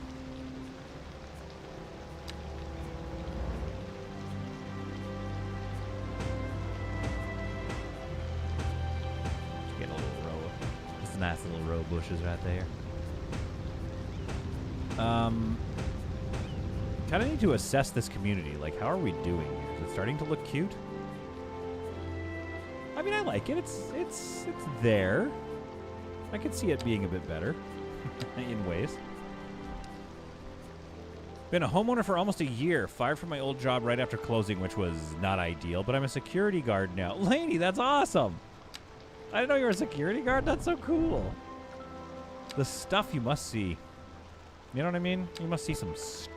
Just get a little row. Just a nice little row of bushes right there. Kind of need to assess this community. Like, how are we doing here? Is it starting to look cute? I mean, I like it. It's there. I could see it being a bit better in ways. Been a homeowner for almost a year. Fired from my old job right after closing, which was not ideal, but I'm a security guard now. Lady, that's awesome. I didn't know you were a security guard. That's so cool. The stuff you must see. You know what I mean? You must see some stuff.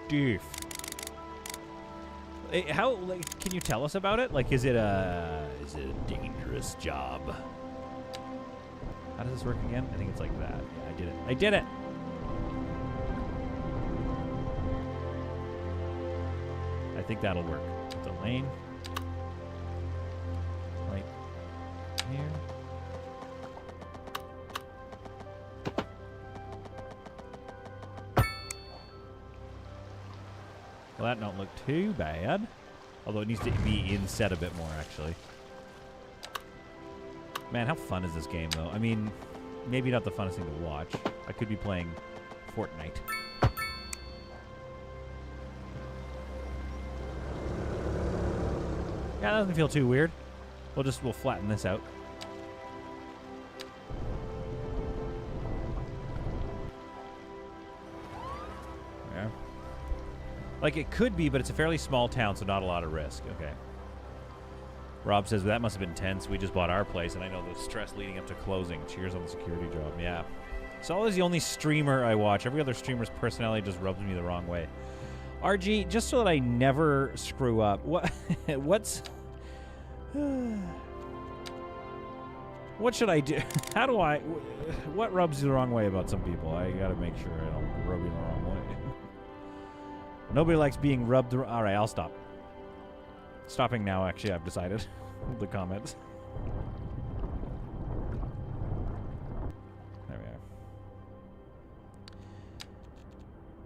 How, like, can you tell us about it? Like, is it a dangerous job? How does this work again? I think it's like that. Yeah, I did it. I did it! I think that'll work. It's a lane. Right here. Well, that don't look too bad. Although it needs to be inset a bit more, actually. Man, how fun is this game, though? I mean, maybe not the funnest thing to watch. I could be playing Fortnite. Yeah, that doesn't feel too weird. We'll flatten this out. Yeah. Like, it could be, but it's a fairly small town, so not a lot of risk. Okay. Rob says, well, that must have been tense. We just bought our place, and I know the stress leading up to closing. Cheers on the security job. Yeah. Saul is the only streamer I watch. Every other streamer's personality just rubs me the wrong way. RG, just so that I never screw up, what's... what should I do? How do I... What rubs you the wrong way about some people? I gotta make sure I don't rub you the wrong way. Nobody likes being rubbed. All right, I'll stop. Stopping now, actually, I've decided. The comments. There we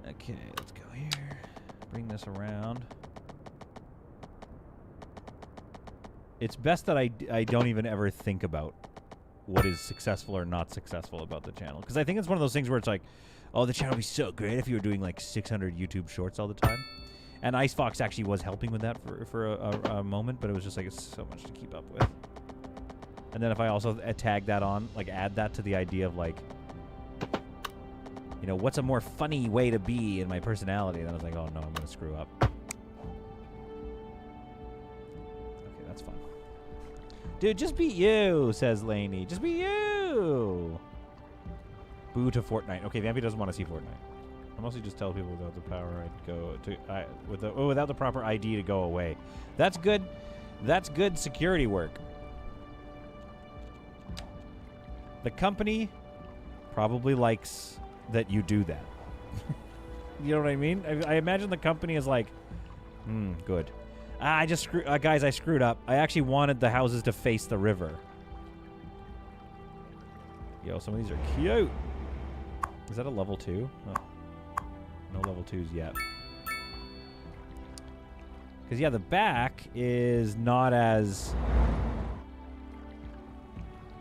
are. Okay, let's go here. Bring this around. It's best that I don't even ever think about what is successful or not successful about the channel. Because I think it's one of those things where it's like, oh, the channel would be so great if you were doing like 600 YouTube shorts all the time. And Icefox actually was helping with that for a moment, but it was just like, it's so much to keep up with. And then if I also tag that on, like add that to the idea of like, you know, what's a more funny way to be in my personality? And then I was like, oh no, I'm going to screw up. Okay, that's fine. Dude, just be you, says Lainey. Just be you. Boo to Fortnite. Okay, Vampy doesn't want to see Fortnite. I mostly just tell people without the power I'd go to without the proper ID to go away. That's good. That's good security work. The company probably likes that you do that. You know what I mean? I imagine the company is like, good. I just guys, I screwed up. I actually wanted the houses to face the river. Yo, some of these are cute. Is that a level 2? Oh. No level 2s yet. Because, yeah, the back is not as...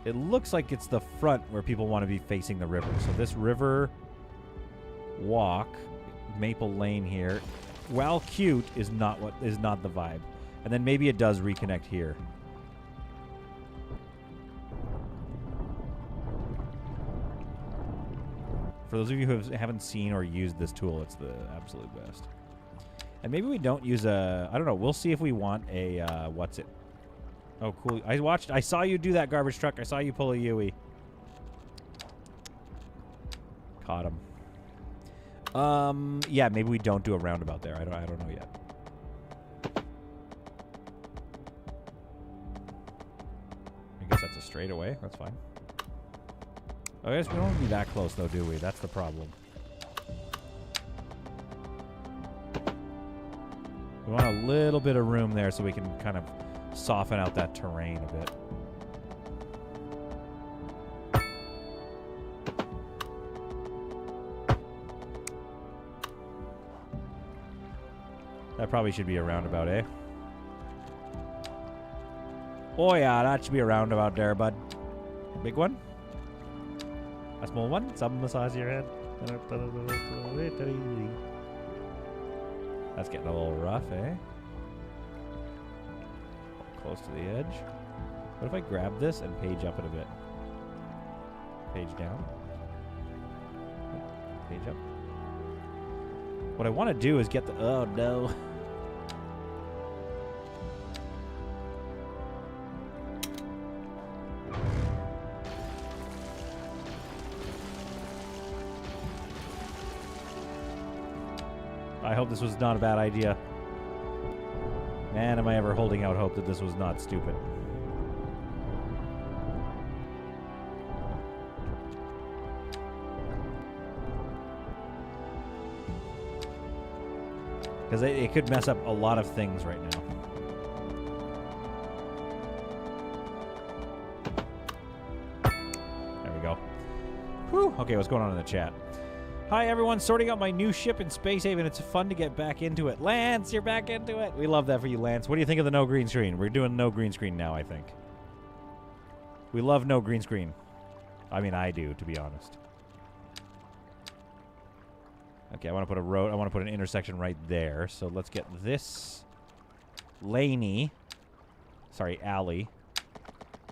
It looks like it's the front where people want to be facing the river. So this river walk, Maple Lane here, while cute, is not the vibe. And then maybe it does reconnect here. For those of you who haven't seen or used this tool, it's the absolute best. And maybe we don't use a... I don't know. We'll see if we want a... what's it? Oh, cool. I saw you do that, garbage truck. I saw you pull a Yui. Caught him. Yeah, maybe we don't do a roundabout there. I don't know yet. I guess that's a straightaway. That's fine. I guess we don't want to be that close, though, do we? That's the problem. We want a little bit of room there so we can kind of soften out that terrain a bit. That probably should be a roundabout, eh? Oh, yeah, that should be a roundabout there, bud. Big one? A small one? Some massage your head. That's getting a little rough, eh? Close to the edge. What if I grab this and page up it a bit? Page down. Page up. What I want to do is get the... Oh, no. I hope this was not a bad idea. Man, am I ever holding out hope that this was not stupid. Because it could mess up a lot of things right now. There we go. Whew. Okay, what's going on in the chat? Hi, everyone. Sorting out my new ship in Space Haven. It's fun to get back into it. Lance, you're back into it. We love that for you, Lance. What do you think of the no green screen? We're doing no green screen now, I think. We love no green screen. I mean, I do, to be honest. Okay, I want to put a road. I want to put an intersection right there. So let's get this laney. Sorry, alley.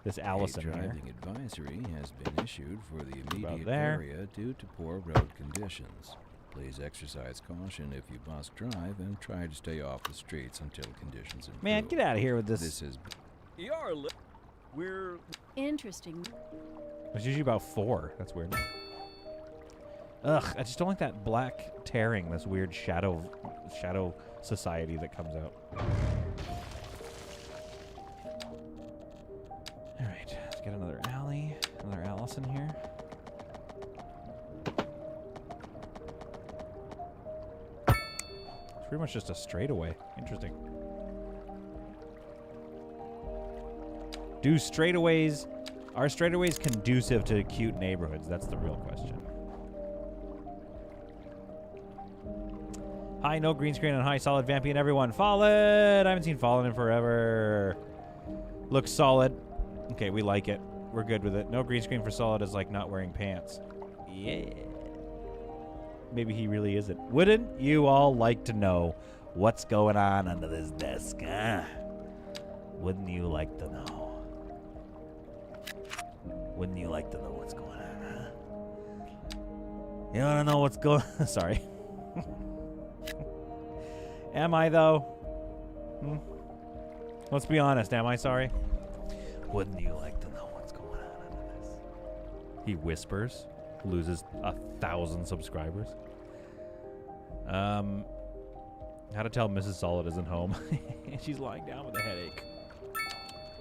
This Allison A here. driving advisory has been issued for the immediate area due to poor road conditions. Please exercise caution if you must drive and try to stay off the streets until conditions improve. Man, get out of here with this. This is... We're... Interesting. It's usually about 4. That's weird. Ugh, I just don't like that black tearing, this weird shadow society that comes out. Alright, let's get another alley. Another Allison here. Let's pretty much just a straightaway. Interesting. Are straightaways conducive to cute neighborhoods? That's the real question. Hi, no green screen and hi, solid Vampy and everyone. Fallen! I haven't seen Fallen in forever. Looks solid. Okay, we like it. We're good with it. No green screen for solid is like not wearing pants. Yeah. Maybe he really isn't. Wouldn't you all like to know what's going on under this desk, huh? Wouldn't you like to know? Wouldn't you like to know what's going on, huh? You want to know what's going on? Sorry. Am I, though? Let's be honest. Am I sorry? Wouldn't you like to know what's going on under this? He whispers. Loses 1,000 subscribers. How to tell Mrs. Solid isn't home. She's lying down with a headache.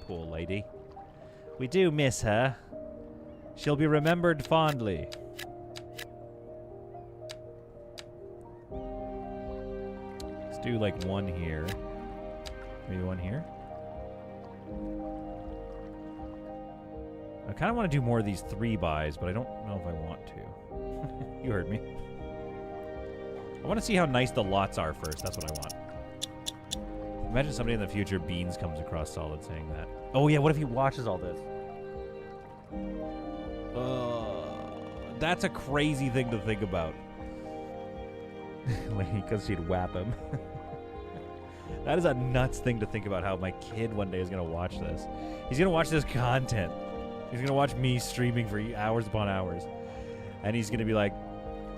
Poor lady. We do miss her. She'll be remembered fondly. Let's do like one here. Maybe one here. I kind of want to do more of these 3 buys, but I don't know if I want to. You heard me. I want to see how nice the lots are first. That's what I want. Imagine somebody in the future, Beans, comes across Solid saying that. Oh, yeah, what if he watches all this? That's a crazy thing to think about. Because she'd whap him. That is a nuts thing to think about, how my kid one day is going to watch this. He's going to watch this content. He's going to watch me streaming for hours upon hours. And he's going to be like,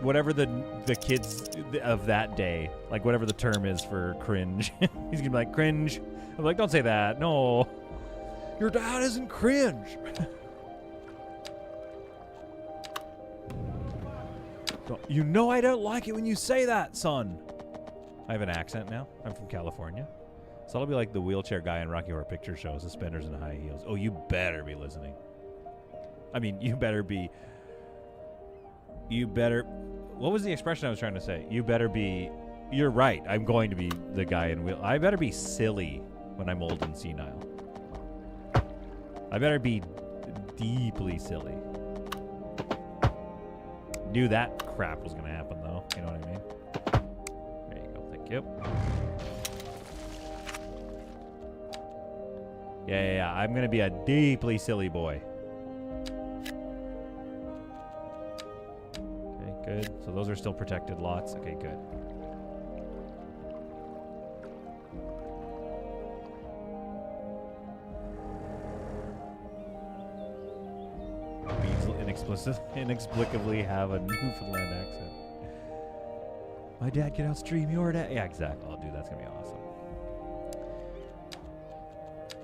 whatever the kids of that day, like whatever the term is for cringe. He's going to be like, cringe. I'm like, don't say that. No. Your dad isn't cringe. You know I don't like it when you say that, son. I have an accent now. I'm from California. So I'll be like the wheelchair guy in Rocky Horror Picture Show, suspenders and high heels. Oh, you better be listening. I mean, you better be... What was the expression I was trying to say? You better be... You're right. I'm going to be the guy in wheel... I better be silly when I'm old and senile. I better be deeply silly. Knew that crap was going to happen, though. You know what I mean? There you go. Thank you. Yeah. I'm going to be a deeply silly boy. Okay, good. So those are still protected lots. Okay, good. Inexplicably have a Newfoundland accent. My dad can outstream your dad. Yeah, exactly. Oh, dude, that's gonna be awesome.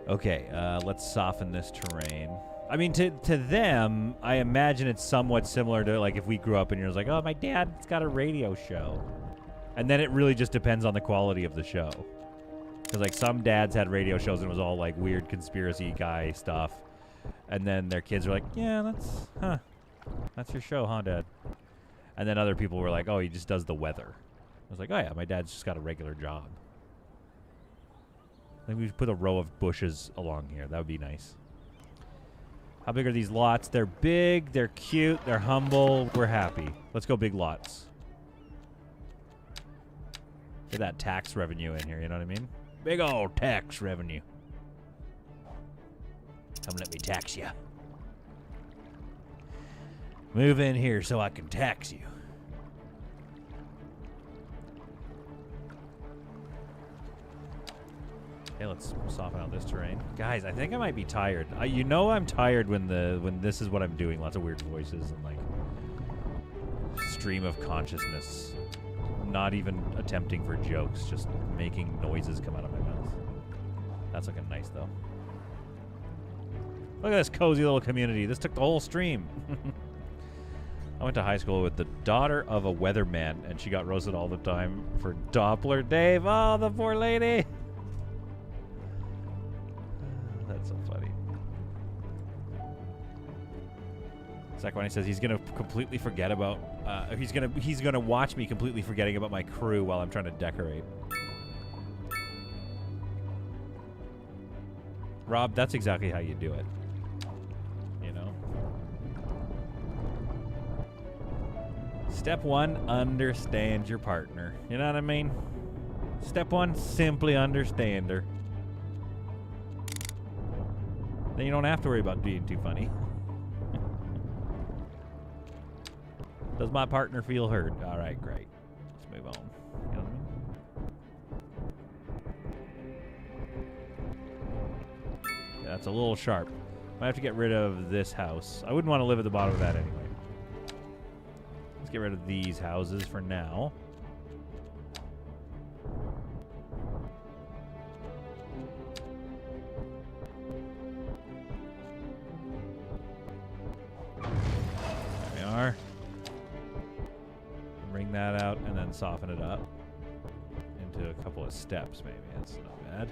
Okay, let's soften this terrain. I mean, to them, I imagine it's somewhat similar to like if we grew up and you're like, oh, my dad's got a radio show, and then it really just depends on the quality of the show. Because like some dads had radio shows and it was all like weird conspiracy guy stuff. And then their kids are like, yeah, that's your show, huh, Dad? And then other people were like, oh, he just does the weather. I was like, oh, yeah, my dad's just got a regular job. Maybe we should put a row of bushes along here. That would be nice. How big are these lots? They're big, they're cute, they're humble. We're happy. Let's go big lots. Get that tax revenue in here, you know what I mean? Big old tax revenue. Come let me tax you. Move in here so I can tax you. Okay, let's soften out this terrain. Guys, I think I might be tired. You know I'm tired when this is what I'm doing. Lots of weird voices and like stream of consciousness. Not even attempting for jokes, just making noises come out of my mouth. That's looking nice though. Look at this cozy little community. This took the whole stream. I went to high school with the daughter of a weatherman, and she got roasted all the time for Doppler Dave. Oh, the poor lady. That's so funny. Second one, he says he's gonna completely forget about. He's gonna watch me completely forgetting about my crew while I'm trying to decorate. Rob, that's exactly how you do it. You know. Step 1, understand your partner. You know what I mean? Step 1, simply understand her. Then you don't have to worry about being too funny. Does my partner feel heard? All right, great. Let's move on. You know what I mean? Yeah, that's a little sharp. Might have to get rid of this house. I wouldn't want to live at the bottom of that anyway. Let's get rid of these houses for now. There we are. Bring that out and then soften it up into a couple of steps, maybe. That's not bad.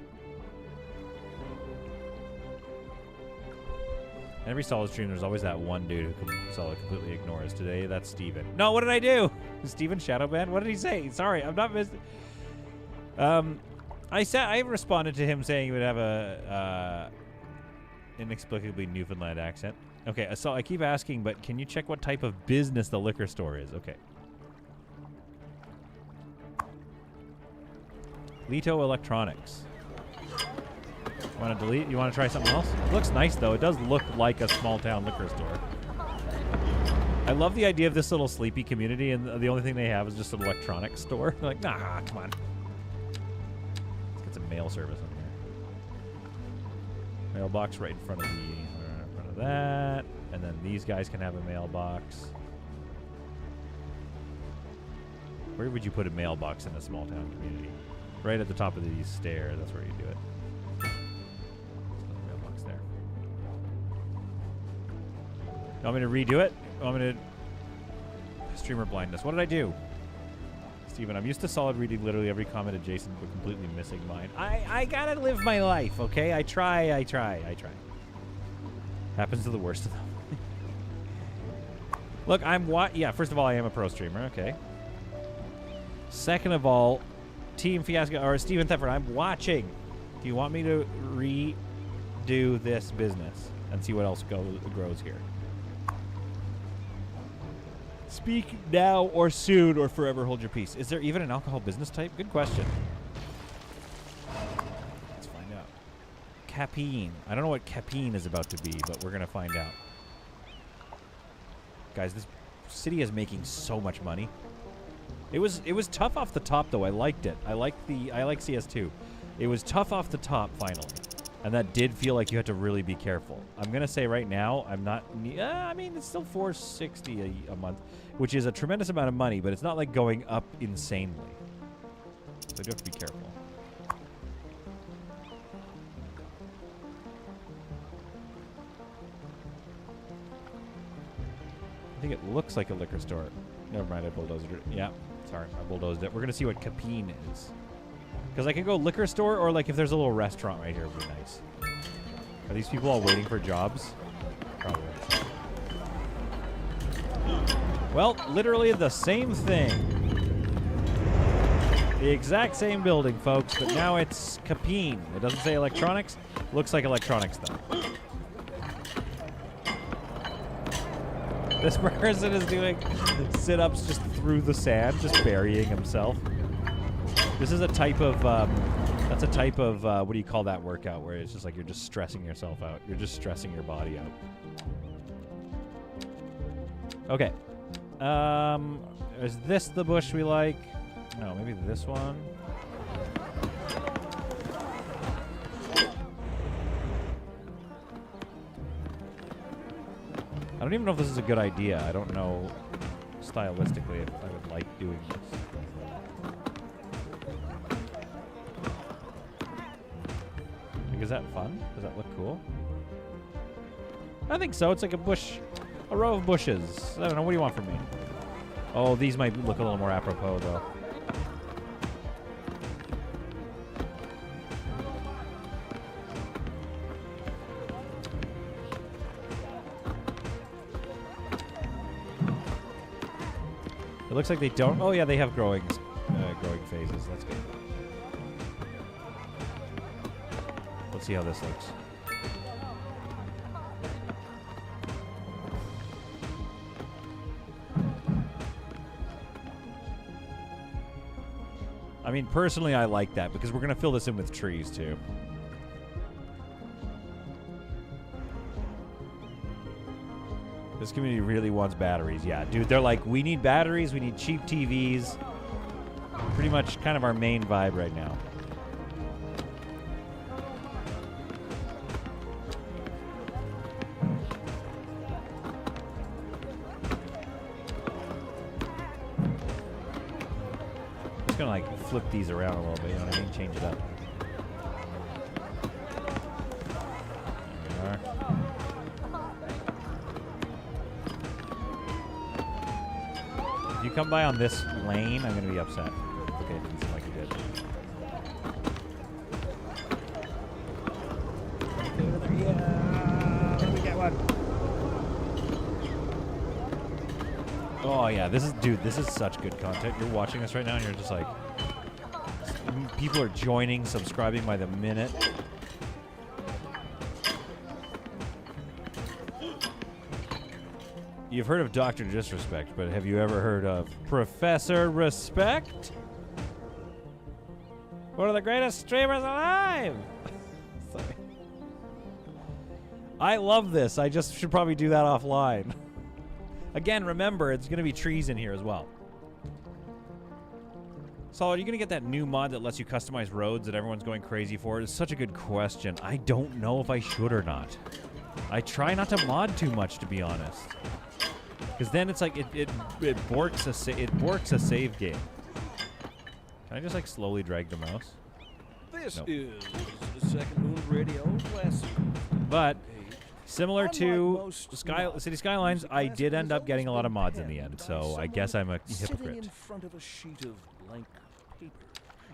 In every solid stream, there's always that one dude who can solid completely ignore us. Today, that's Steven. No, what did I do? Steven Shadowban? What did he say? Sorry, I'm not missing. I responded to him saying he would have a inexplicably Newfoundland accent. Okay, so I keep asking, but can you check what type of business the liquor store is? Okay. Leto Electronics. You want to delete? You want to try something else? It looks nice, though. It does look like a small-town liquor store. I love the idea of this little sleepy community, and the only thing they have is just an electronics store. They're like, nah, come on. Let's get some mail service in here. Mailbox right in front of that. And then these guys can have a mailbox. Where would you put a mailbox in a small-town community? Right at the top of these stairs. That's where you do it. Mailbox there. You want me to redo it? You want me to... Streamer blindness. What did I do? Steven, I'm used to solid reading literally every comment of Jason, but completely missing mine. I gotta live my life, okay? I try. Happens to the worst of them. Look, yeah, first of all, I am a pro streamer, okay. Second of all, Team Fiasco, or Steven Thetford, I'm watching. Do you want me to redo this business and see what else grows here? Speak now or soon or forever hold your peace. Is there even an alcohol business type? Good question. Let's find out. Capine. I don't know what Capine is about to be, but we're going to find out. Guys, this city is making so much money. It was tough off the top, though. I liked it. I like CS2. It was tough off the top, finally. And that did feel like you had to really be careful. I'm going to say right now, I'm not... I mean, it's still $460 a month, which is a tremendous amount of money, but it's not like going up insanely. So you have to be careful. I think it looks like a liquor store. Never mind, I bulldozed it. Yeah, sorry, I bulldozed it. We're going to see what Capine is. Because I could go liquor store, or like if there's a little restaurant right here, it would be nice. Are these people all waiting for jobs? Probably. Well, literally the same thing. The exact same building, folks, but now it's Capine. It doesn't say electronics. Looks like electronics, though. This person is doing sit-ups just through the sand, just burying himself. This is a type of, that's a type of, what do you call that workout, where it's just like you're just stressing yourself out. You're just stressing your body out. Okay. Is this the bush we like? No, maybe this one. I don't even know if this is a good idea. I don't know stylistically if I would like doing this. Is that fun? Does that look cool? I think so. It's like a bush, a row of bushes. I don't know. What do you want from me? Oh, these might look a little more apropos, though. It looks like they don't. Oh yeah, they have growing phases. That's good. Let's see how this looks. I mean, personally, I like that because we're going to fill this in with trees, too. This community really wants batteries. Yeah, dude, they're like, we need batteries, we need cheap TVs. Pretty much kind of our main vibe right now. Just gonna like flip these around a little bit, you know what I mean? Change it up. There we are. If you come by on this lane, I'm gonna be upset. Okay, it didn't seem like you did. Yeah, let me get one. Oh yeah, this is such good content. You're watching this right now and you're just like, people are joining, subscribing by the minute. You've heard of Dr. Disrespect, but have you ever heard of Professor Respect? One of the greatest streamers alive! Sorry. I love this. I just should probably do that offline. Again, remember, it's going to be trees in here as well. So, are you going to get that new mod that lets you customize roads that everyone's going crazy for? It's such a good question. I don't know if I should or not. I try not to mod too much, to be honest. Because then it's like, it borks a save game. Can I just, like, slowly drag the mouse? This Nope. is the Second Moon Radio Classic. But similar Unlike to most City Skylines, I did end up getting a lot of mods in the end, so I guess I'm a sitting hypocrite. in front of a sheet of blank paper,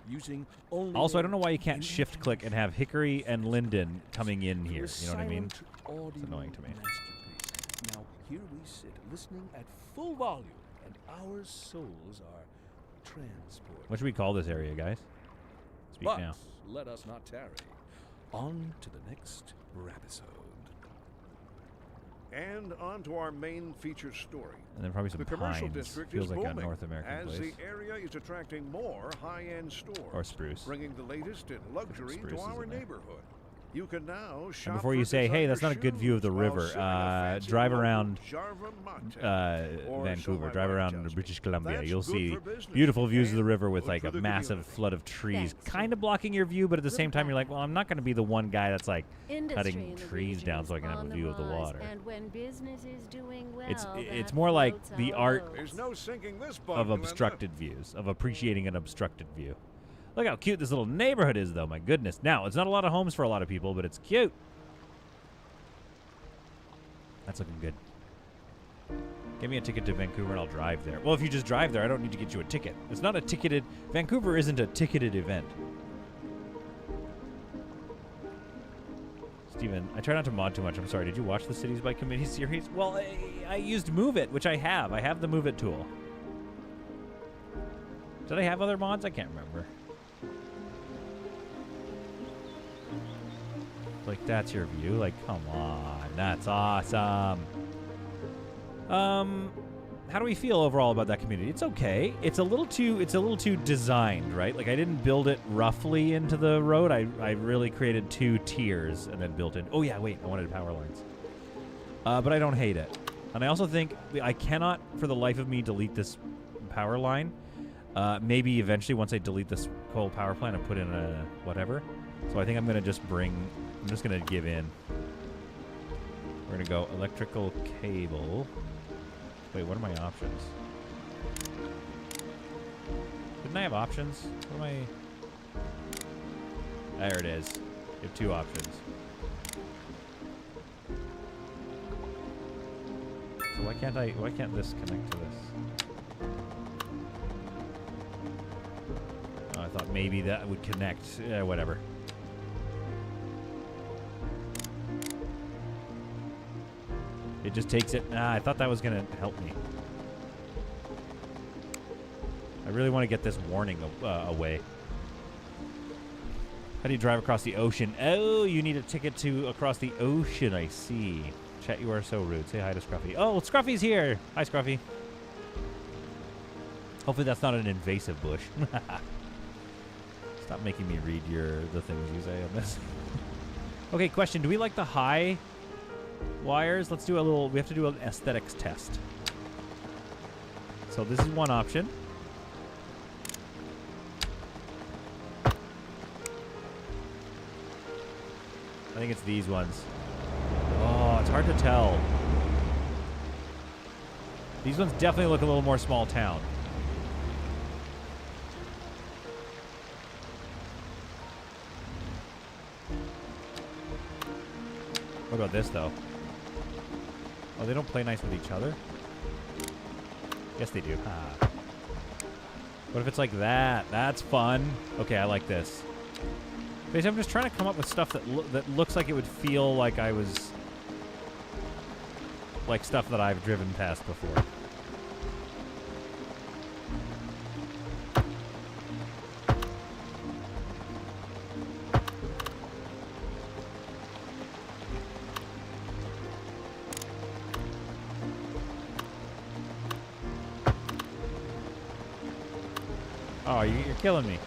using only Also, I don't know why you their can't shift-click and have Hickory and Linden coming in here. You know what I mean? It's annoying to me. Now, here we sit, listening at full volume, and our souls are transported. What should we call this area, guys? Speak But now. let us not tarry. On to the next episode. And on to our main feature story. And then probably some The commercial pines. district Feels is like a booming North American as place. the area is attracting more high-end stores. Or spruce. Bringing the latest in luxury to spruces our in there. neighborhood. You can now shop And before for you say, hey, that's not a designer good view of the shoes while river, sipping a fancy drive local around Jarva Mate. Or so Vancouver, my drive wife around tells me. British Columbia. That's You'll good see for business beautiful views of the and river with good like for a the massive community. flood of trees, Thanks. kind of blocking your view, but at the same time, you're like, well, I'm not going to be the one guy that's like Industry cutting in the trees region down is so I can have on a the view of the rise, water. And when business is doing well, It's that more like floats the our art boats. There's no sinking this boat, of Glenda. obstructed views, of appreciating an obstructed view. Look how cute this little neighborhood is, though. My goodness. Now, it's not a lot of homes for a lot of people, but it's cute. That's looking good. Give me a ticket to Vancouver and I'll drive there. Well, if you just drive there, I don't need to get you a ticket. It's not a ticketed... Vancouver isn't a ticketed event. Steven, I try not to mod too much. I'm sorry. Did you watch the Cities by Committee series? Well, I used Move It, which I have. I have the Move It tool. Did I have other mods? I can't remember. Like, that's your view? Like, come on. That's awesome. How do we feel overall about that community? It's okay. It's a little too designed, right? Like, I didn't build it roughly into the road. I really created 2 tiers and then built in. Oh yeah, wait, I wanted power lines. But I don't hate it. And I also think I cannot for the life of me delete this power line. Maybe eventually once I delete this coal power plant and put in a whatever. So I think I'm just going to give in. We're going to go electrical cable. Wait, what are my options? Didn't I have options? What am I... There it is. You have 2 options. So why can't this connect to this? Oh, I thought maybe that would connect. Whatever. It just takes it. I thought that was going to help me. I really want to get this warning away. How do you drive across the ocean? Oh, you need a ticket to across the ocean, I see. Chat, you are so rude. Say hi to Scruffy. Oh, Scruffy's here. Hi, Scruffy. Hopefully that's not an invasive bush. Stop making me read the things you say on this. Okay, question. Do we like the high wires? Let's do we have to do an aesthetics test. So this is one option. I think it's these ones. Oh, it's hard to tell. These ones definitely look a little more small town. What about this, though? Oh, they don't play nice with each other? Yes, they do. Ah. What if it's like that? That's fun. Okay, I like this. Basically, I'm just trying to come up with stuff that looks like it would feel like I was... like stuff that I've driven past before. Oh, you're killing me.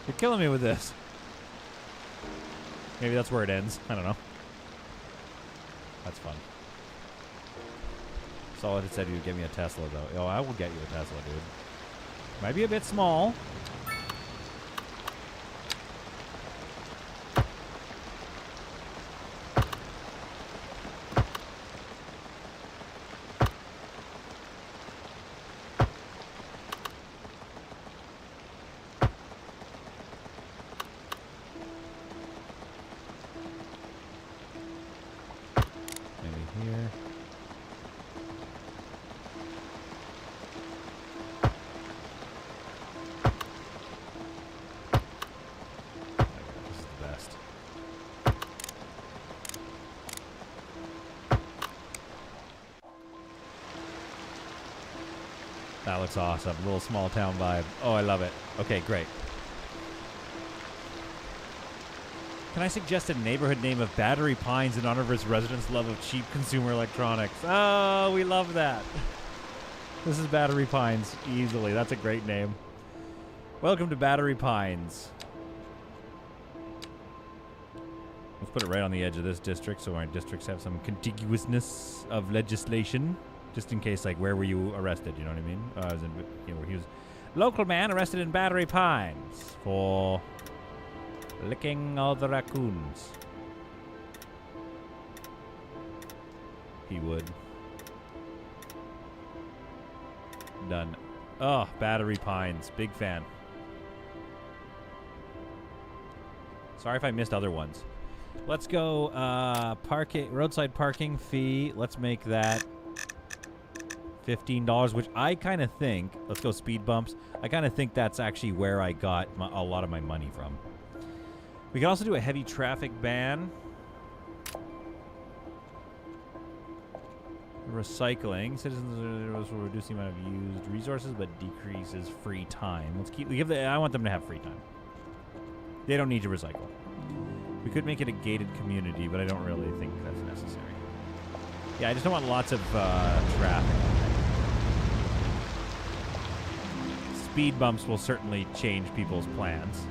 You're killing me with this. Maybe that's where it ends. I don't know. That's fun. Solid had said he would get me a Tesla, though. Oh, I will get you a Tesla, dude. Might be a bit small. That looks awesome. A little small town vibe. Oh, I love it. Okay, great. Can I suggest a neighborhood name of Battery Pines in honor of its residents' love of cheap consumer electronics? Oh, we love that. This is Battery Pines, easily. That's a great name. Welcome to Battery Pines. Let's put it right on the edge of this district so our districts have some contiguousness of legislation. Just in case, like, where were you arrested? You know what I mean? I was in, he was local man arrested in Battery Pines for licking all the raccoons. He would. Done. Oh, Battery Pines. Big fan. Sorry if I missed other ones. Let's go roadside parking fee. Let's make that $15, which I kind of think, let's go speed bumps. I kind of think that's actually where I got a lot of my money from. We can also do a heavy traffic ban. Recycling. Citizens will reduce the amount of used resources, but decreases free time. Let's keep. I want them to have free time. They don't need to recycle. We could make it a gated community, but I don't really think that's necessary. Yeah, I just don't want lots of traffic. Speed bumps will certainly change people's plans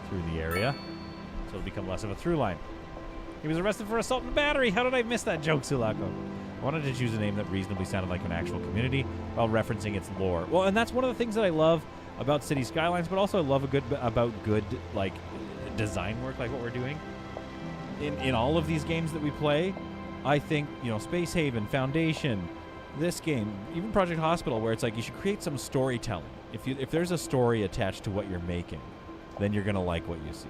through the area, so it'll become less of a through line. He was arrested for assault and battery. How did I miss that joke, Sulako? I wanted to choose a name that reasonably sounded like an actual community while referencing its lore. Well, and that's one of the things that I love about City Skylines, but also I love about good like design work, like what we're doing in all of these games that we play. I think, you know, Space Haven, Foundation, this game, even Project Hospital, where it's like you should create some storytelling. If there's a story attached to what you're making, then you're gonna like what you see.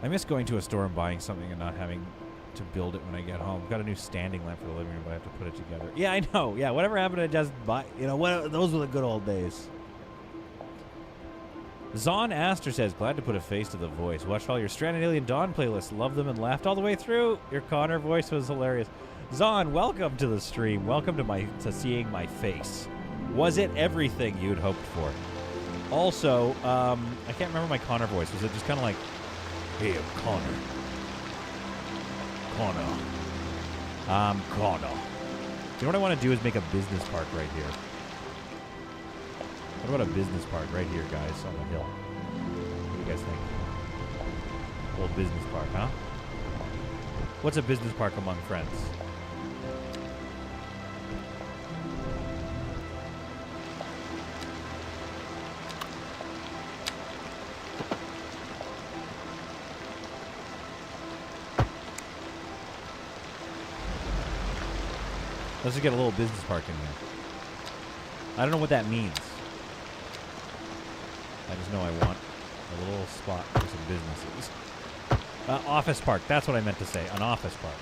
I miss going to a store and buying something and not having to build it when I get home. I've got a new standing lamp for the living room, but I have to put it together. Yeah, I know. Yeah, whatever happened to just buy, you know, those were the good old days. Zon Aster says, glad to put a face to the voice. Watched all your Stranded Alien Dawn playlists. Loved them and laughed all the way through. Your Connor voice was hilarious. Zon, welcome to the stream. Welcome to seeing my face. Was it everything you'd hoped for? Also, I can't remember my Connor voice. Was it just kind of like, hey, I'm Connor. Connor. You know what I want to do is make a business park right here. What about a business park right here, guys, on the hill? What do you guys think? Old business park, huh? What's a business park among friends? Let's just get a little business park in here. I don't know what that means. I just know I want a little spot for some businesses. Office park. That's what I meant to say. An office park.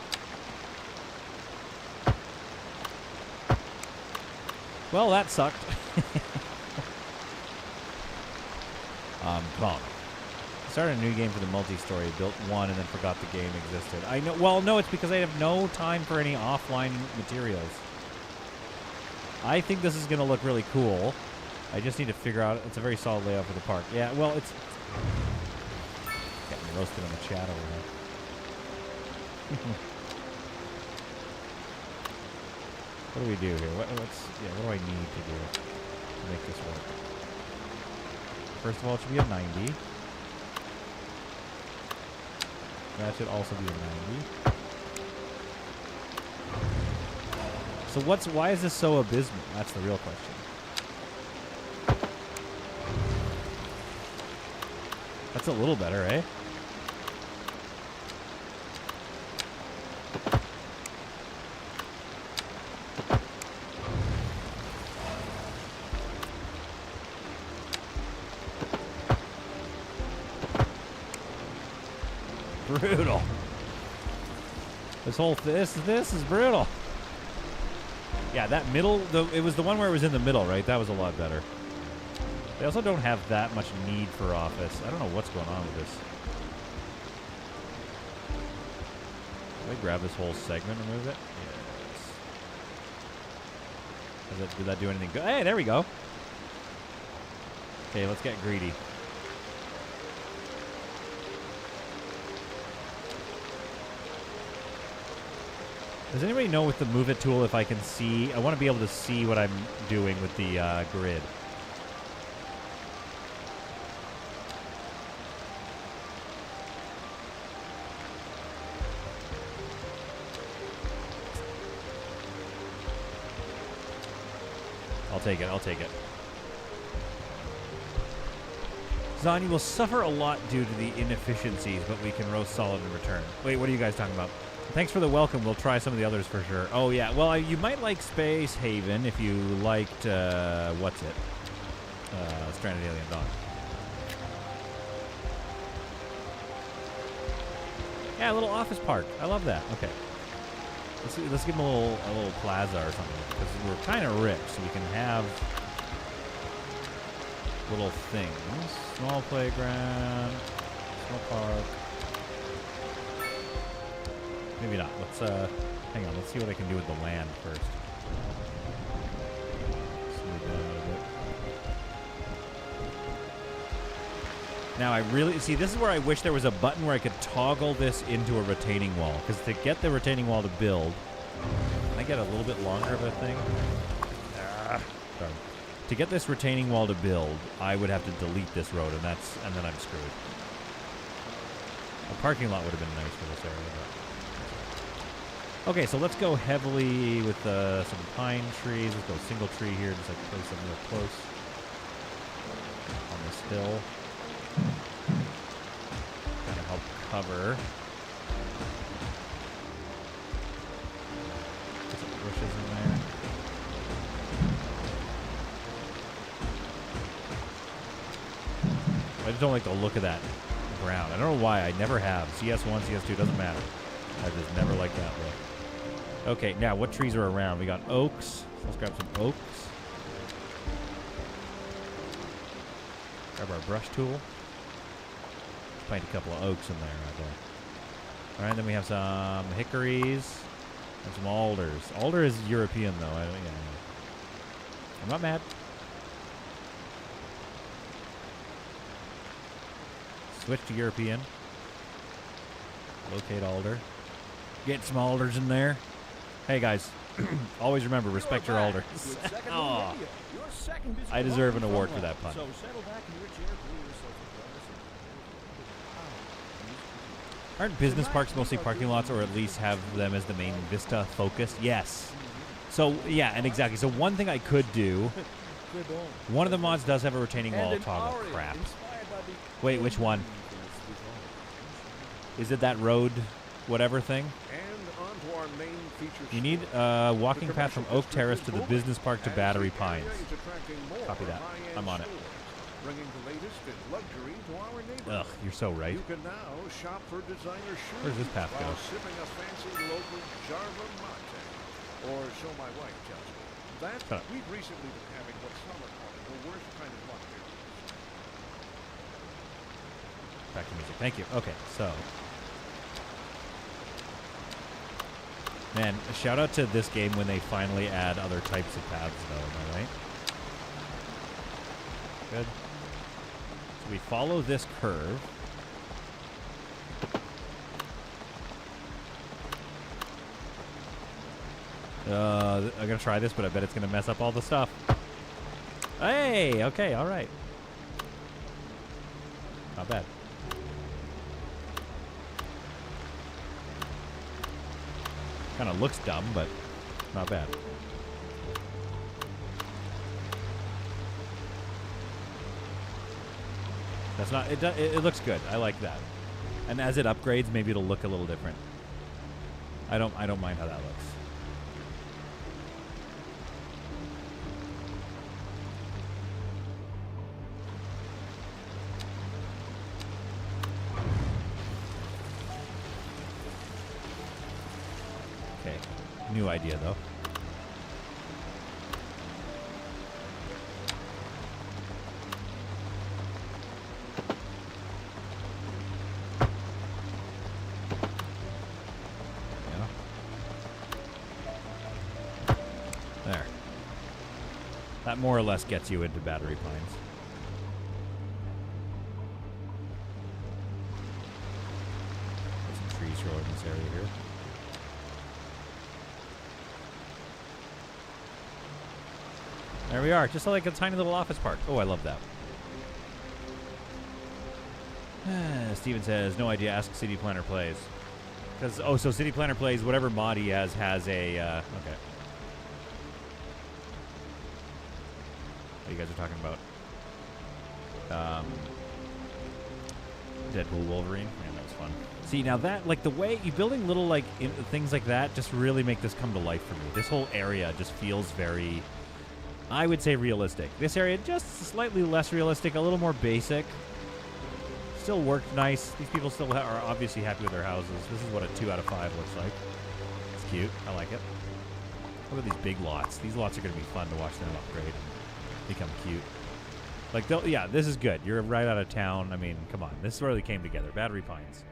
Well, that sucked. Connor. Started a new game for the multi-story. Built one and then forgot the game existed. I know. Well, no, it's because I have no time for any offline materials. I think this is going to look really cool. I just need to figure out. It's a very solid layout for the park. Yeah, well, it's getting roasted in the chat over there. What do we do here? What do I need to do to make this work? First of all, it should be a 90. That should also be a 90. So why is this so abysmal? That's the real question. That's a little better, eh? Brutal. This is brutal. Yeah, that middle, it was the one where it was in the middle, right? That was a lot better. They also don't have that much need for office. I don't know what's going on with this. Did I grab this whole segment and move it? Yes. Did that do anything good? Hey, there we go. Okay, let's get greedy. Does anybody know with the Move It tool if I can see? I want to be able to see what I'm doing with the grid. I'll take it. Zani will suffer a lot due to the inefficiencies, but we can roast solid in return. Wait, what are you guys talking about? Thanks for the welcome. We'll try some of the others for sure. Oh, yeah. Well, you might like Space Haven if you liked, what's it? Stranded Alien Dawn. Yeah, a little office park. I love that. Okay. Let's give them a little plaza or something. Because we're kind of rich, so we can have little things. Small playground, small park. Maybe not. Let's hang on. Let's see what I can do with the land first. Smooth that a little bit. Now I really see. This is where I wish there was a button where I could toggle this into a retaining wall. Because to get the retaining wall to build, can I get a little bit longer of a thing? Sorry. To get this retaining wall to build, I would have to delete this road, and then I'm screwed. A parking lot would have been nice for this area. But. Okay, so let's go heavily with some pine trees. Let's go single tree here, just like place them real close on this hill. Kind of help cover. Put some bushes in there. I just don't like the look of that ground. I don't know why. I never have. CS1, CS2, doesn't matter. I just never liked that look. Okay, now what trees are around? We got oaks. Let's grab some oaks. Grab our brush tool. Plant a couple of oaks in there right there. All right, then we have some hickories and some alders. Alder is European, though. I'm not mad. Switch to European. Locate alder. Get some alders in there. Hey, guys. Always remember, respect your alders. Oh, I deserve an award for that pun. So settle back in your chair, pull yourself a glass, Aren't business parks mostly parking lots, or at least have them as the main vista focus? Yes. So, yeah, and exactly. So one thing I could do, one of the mods does have a retaining wall toggle. Crap. Wait, which one? Is it that road whatever thing? And onto our main feature You need a walking path from Oak Terrace to the business park to Battery Pines. Copy that. I'm on it. Bringing the latest in luxury to our neighborhood. Ugh, you're so right. You can now shop for designer shoes. Where's this path go? While sipping a fancy local Java mate. Or so my wife tells me. That we've recently been having what some are calling the worst kind of luck here. Back to music. Thank you. Okay, so. Man, a shout out to this game when they finally add other types of paths, though. Am I right? Good. So we follow this curve. I'm going to try this, but I bet it's going to mess up all the stuff. Hey! Okay, all right. Not bad. Kind of looks dumb, but not bad. That's not. It looks good. I like that. And as it upgrades, maybe it'll look a little different. I don't mind how that looks. Okay. New idea though. There. That more or less gets you into Battery Pines. There's some trees growing in this area here. There we are, just like a tiny little office park. Oh, I love that. Steven says, no idea, ask City Planner Plays. So City Planner Plays, whatever mod he has a, okay. You guys are talking about Deadpool Wolverine. Man, that was fun. See, now that, like, the way you building little, like, things like that just really make this come to life for me. This whole area just feels very, I would say, realistic. This area just slightly less realistic, a little more basic. Still worked nice. These people still are obviously happy with their houses. This is what a 2 out of 5 looks like. It's cute. I like it. Look at these big lots. These lots are going to be fun to watch them upgrade and become cute. Like, yeah, this is good. You're right out of town. I mean, come on. This is where they came together. Battery Pines.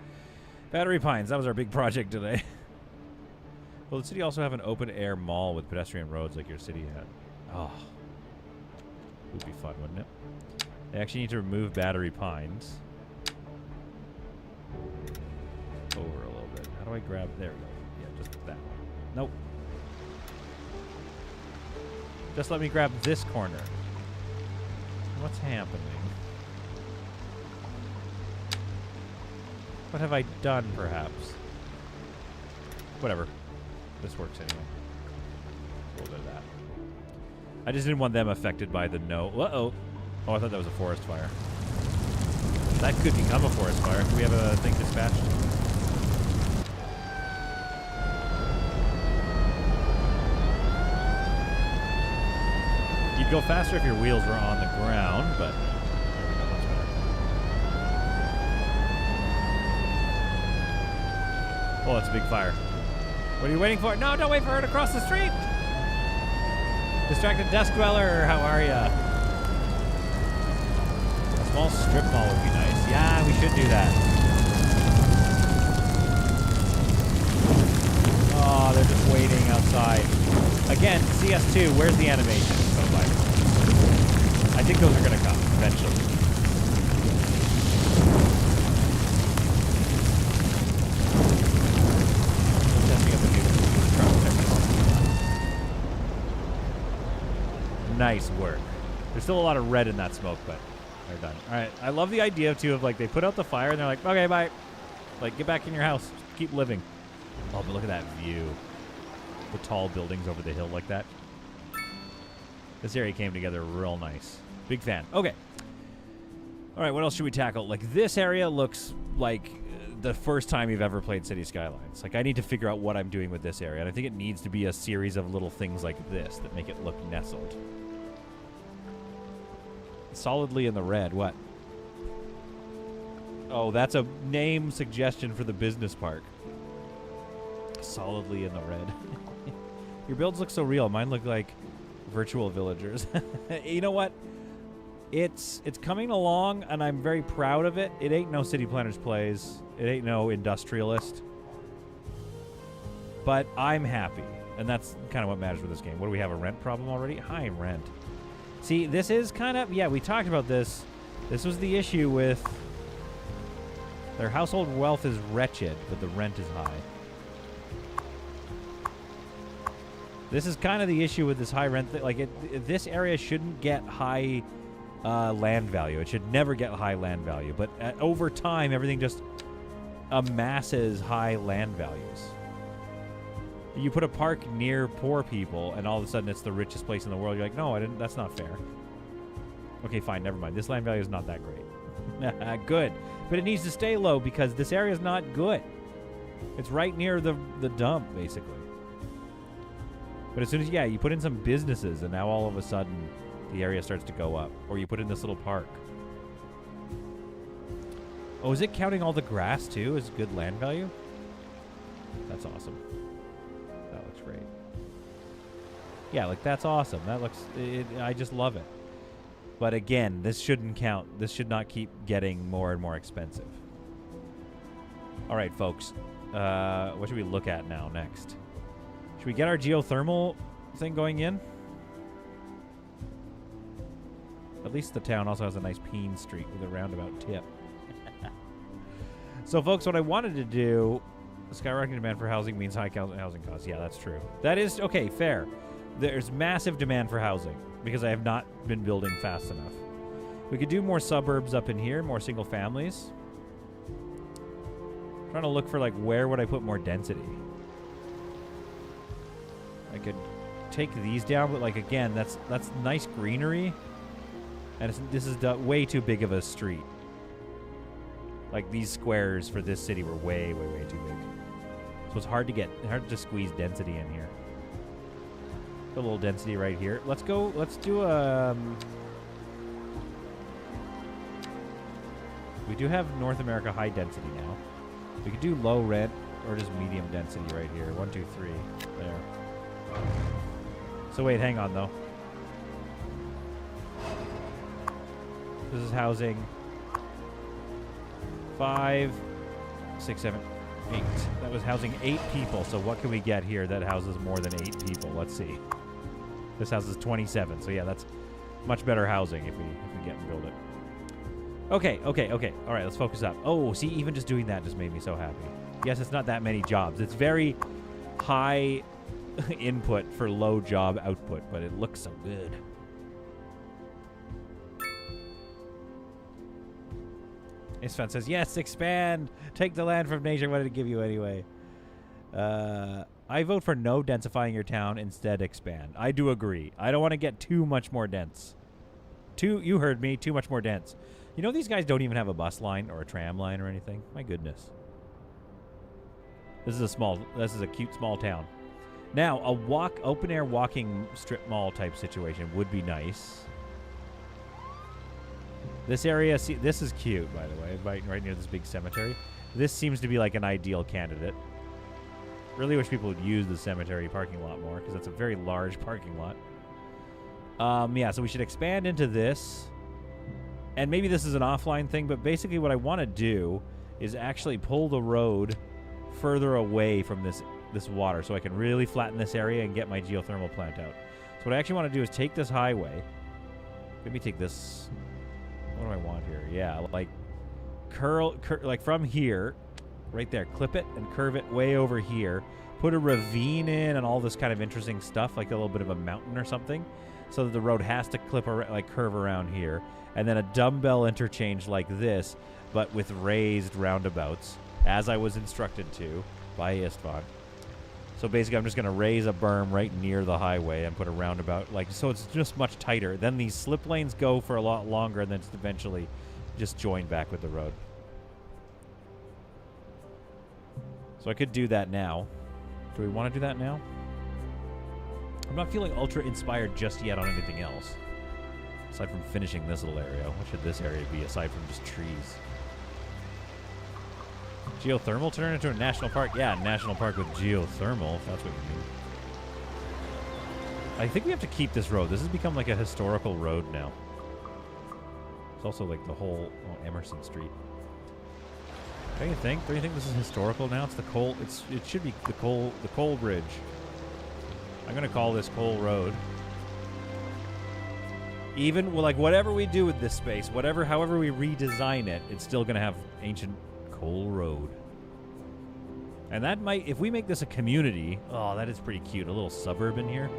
Battery Pines. That was our big project today. Will the city also have an open-air mall with pedestrian roads like your city had? Oh. It would be fun, wouldn't it? They actually need to remove Battery Pines. Over a little bit. How do I grab? There we go. Yeah, just that one. Nope. Just let me grab this corner. What's happening? What have I done, perhaps? Whatever. This works anyway. A little bit of that. I just didn't want them affected by the no. Uh-oh. Oh, I thought that was a forest fire. That could become a forest fire. Do we have a thing dispatched? You'd go faster if your wheels were on the ground, but much better. Oh, it's a big fire. What are you waiting for? No, don't wait for her to cross the street! Distracted Desk Dweller, how are ya? small strip mall would be nice. Yeah, we should do that. Oh, they're just waiting outside. Again, CS2, where's the animation? Oh, by the way. I think those are going to come eventually. Testing up the new truck. Nice work. There's still a lot of red in that smoke, but they're done. All right. I love the idea, too, of, like, they put out the fire, and they're like, okay, bye. Like, get back in your house. Keep living. Oh, but look at that view. The tall buildings over the hill like that. This area came together real nice. Big fan. Okay. All right, what else should we tackle? Like, this area looks like the first time you've ever played City Skylines. Like, I need to figure out what I'm doing with this area, and I think it needs to be a series of little things like this that make it look nestled. Solidly in the red. What? Oh, that's a name suggestion for the business park. Solidly in the red. Your builds look so real. Mine look like virtual villagers. You know what? It's coming along, and I'm very proud of it. It ain't no City Planners Plays. It ain't no Industrialist. But I'm happy, and that's kind of what matters with this game. What do we have, a rent problem already? High rent. See, this is kind of... Yeah, we talked about this. This was the issue with... Their household wealth is wretched, but the rent is high. This is kind of the issue with this high rent. Like, this area shouldn't get high land value. It should never get high land value. But over time, everything just amasses high land values. You put a park near poor people, and all of a sudden it's the richest place in the world. You're like, no, I didn't. That's not fair. Okay, fine, never mind. This land value is not that great. Good. But it needs to stay low because this area is not good. It's right near the dump, basically. But as soon as, you put in some businesses, and now all of a sudden the area starts to go up. Or you put in this little park. Oh, is it counting all the grass, too, as good land value? That's awesome. That looks great. Yeah, like, that's awesome. That looks... I just love it. But again, this shouldn't count. This should not keep getting more and more expensive. All right, folks. What should we look at now next? Should we get our geothermal thing going in? At least the town also has a nice peen street with a roundabout tip. So, folks, what I wanted to do... Skyrocketing demand for housing means high housing costs. Yeah, that's true. That is... Okay, fair. There's massive demand for housing because I have not been building fast enough. We could do more suburbs up in here, more single families. I'm trying to look for, like, where would I put more density? I could take these down, but, like, again, that's nice greenery. And this is way too big of a street. Like, these squares for this city were way, way, way too big. So it's hard to squeeze density in here. Put a little density right here. Let's do we do have North America high density now. We could do low rent or just medium density right here. 1, 2, 3. There. So wait, hang on though. This is housing 5, 6, 7, 8. That was housing 8 people. So what can we get here that houses more than 8 people? Let's see. This house is 27. So yeah, that's much better housing if we get and build it. Okay. All right, let's focus up. Oh, see, even just doing that just made me so happy. Yes, it's not that many jobs. It's very high input for low job output, but it looks so good. Isfan says, yes, expand. Take the land from nature. What did it give you anyway? I vote for no densifying your town. Instead, expand. I do agree. I don't want to get too much more dense. You heard me. Too much more dense. You know, these guys don't even have a bus line or a tram line or anything. My goodness. This is a cute small town. Now, a open air walking strip mall type situation would be nice. This area, see, this is cute, by the way, right near this big cemetery. This seems to be like an ideal candidate. Really wish people would use the cemetery parking lot more, because that's a very large parking lot. Yeah, so we should expand into this. And maybe this is an offline thing, but basically what I want to do is actually pull the road further away from this water so I can really flatten this area and get my geothermal plant out. So what I actually want to do is take this highway. Let me take this. What do I want here? Yeah, like like from here, right there, clip it and curve it way over here. Put a ravine in and all this kind of interesting stuff, like a little bit of a mountain or something, so that the road has to curve around here. And then a dumbbell interchange like this, but with raised roundabouts, as I was instructed to by Istvan. So basically, I'm just going to raise a berm right near the highway and put a roundabout, so it's just much tighter. Then these slip lanes go for a lot longer, and then just eventually just join back with the road. So I could do that now. Do we want to do that now? I'm not feeling ultra inspired just yet on anything else. Aside from finishing this little area. What should this area be aside from just trees? Geothermal turn into a national park? Yeah, national park with geothermal, if that's what you mean. I think we have to keep this road. This has become like a historical road now. It's also like the whole Emerson Street. Don't you think? Don't you think this is historical now? It's the coal. It should be the coal bridge. I'm gonna call this Coal Road. Even like whatever we do with this space, however we redesign it, it's still gonna have ancient Coal Road. And that might, if we make this a community, oh, that is pretty cute. A little suburb in here.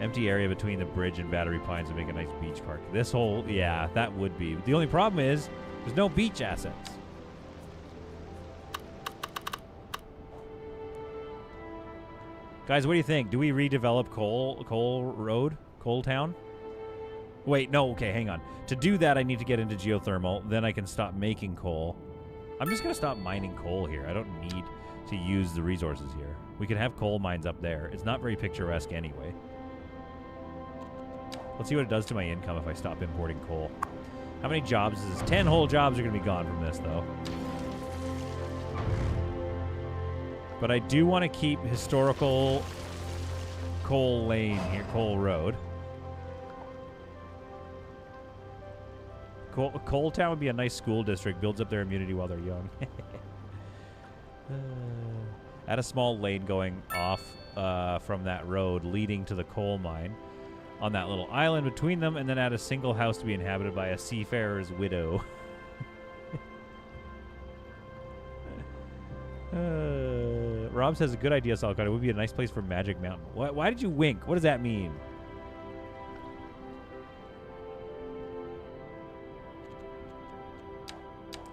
Empty area between the bridge and Battery Pines to make a nice beach park. This whole, yeah, that would be. The only problem is there's no beach assets. Guys, what do you think? Do we redevelop Coal Road? Coal Town? Wait, no, okay, hang on. To do that, I need to get into geothermal. Then I can stop making coal. I'm just going to stop mining coal here. I don't need to use the resources here. We can have coal mines up there. It's not very picturesque anyway. Let's see what it does to my income if I stop importing coal. How many jobs is this? 10 whole jobs are going to be gone from this, though. But I do want to keep historical Coal Lane here, Coal Road. Coal Town would be a nice school district. Builds up their immunity while they're young. Add a small lane going off from that road leading to the coal mine on that little island between them, and then add a single house to be inhabited by a seafarer's widow. Rob says a good idea, Salcott. It would be a nice place for Magic Mountain. Why did you wink? What does that mean?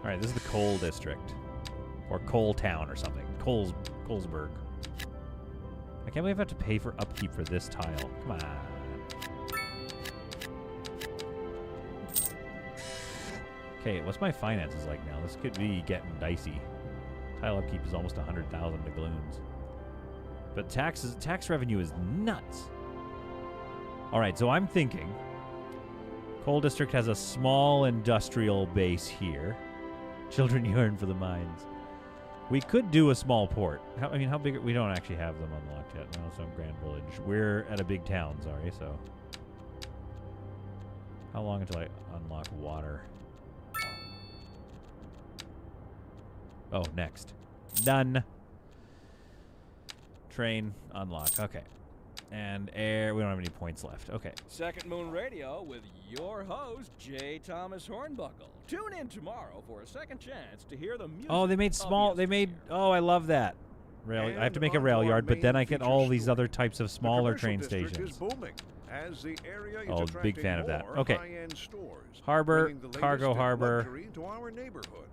All right, this is the coal district, or Coal Town, or something. Colesburg. I can't believe I have to pay for upkeep for this tile. Come on. Okay, what's my finances like now? This could be getting dicey. Tile upkeep is almost 100,000 doubloons. But tax revenue is nuts. All right, so I'm thinking Coal District has a small industrial base here. Children yearn for the mines. We could do a small port. How big? We don't actually have them unlocked yet. No, some Grand Village. We're at a big town, sorry, so. How long until I unlock water? Oh, next. Done. Train, unlock. Okay. And air, we don't have any points left. Okay. Second Moon Radio with your host, J. Thomas Hornbuckle. Tune in tomorrow for a second chance to hear the music. Oh, they made small, oh, I love that. Rail, I have to make a rail yard, but then I get all these other types of smaller train stations. As the area is oh, big fan of that. Okay. Stores, Harbor, cargo harbor. To our neighborhood.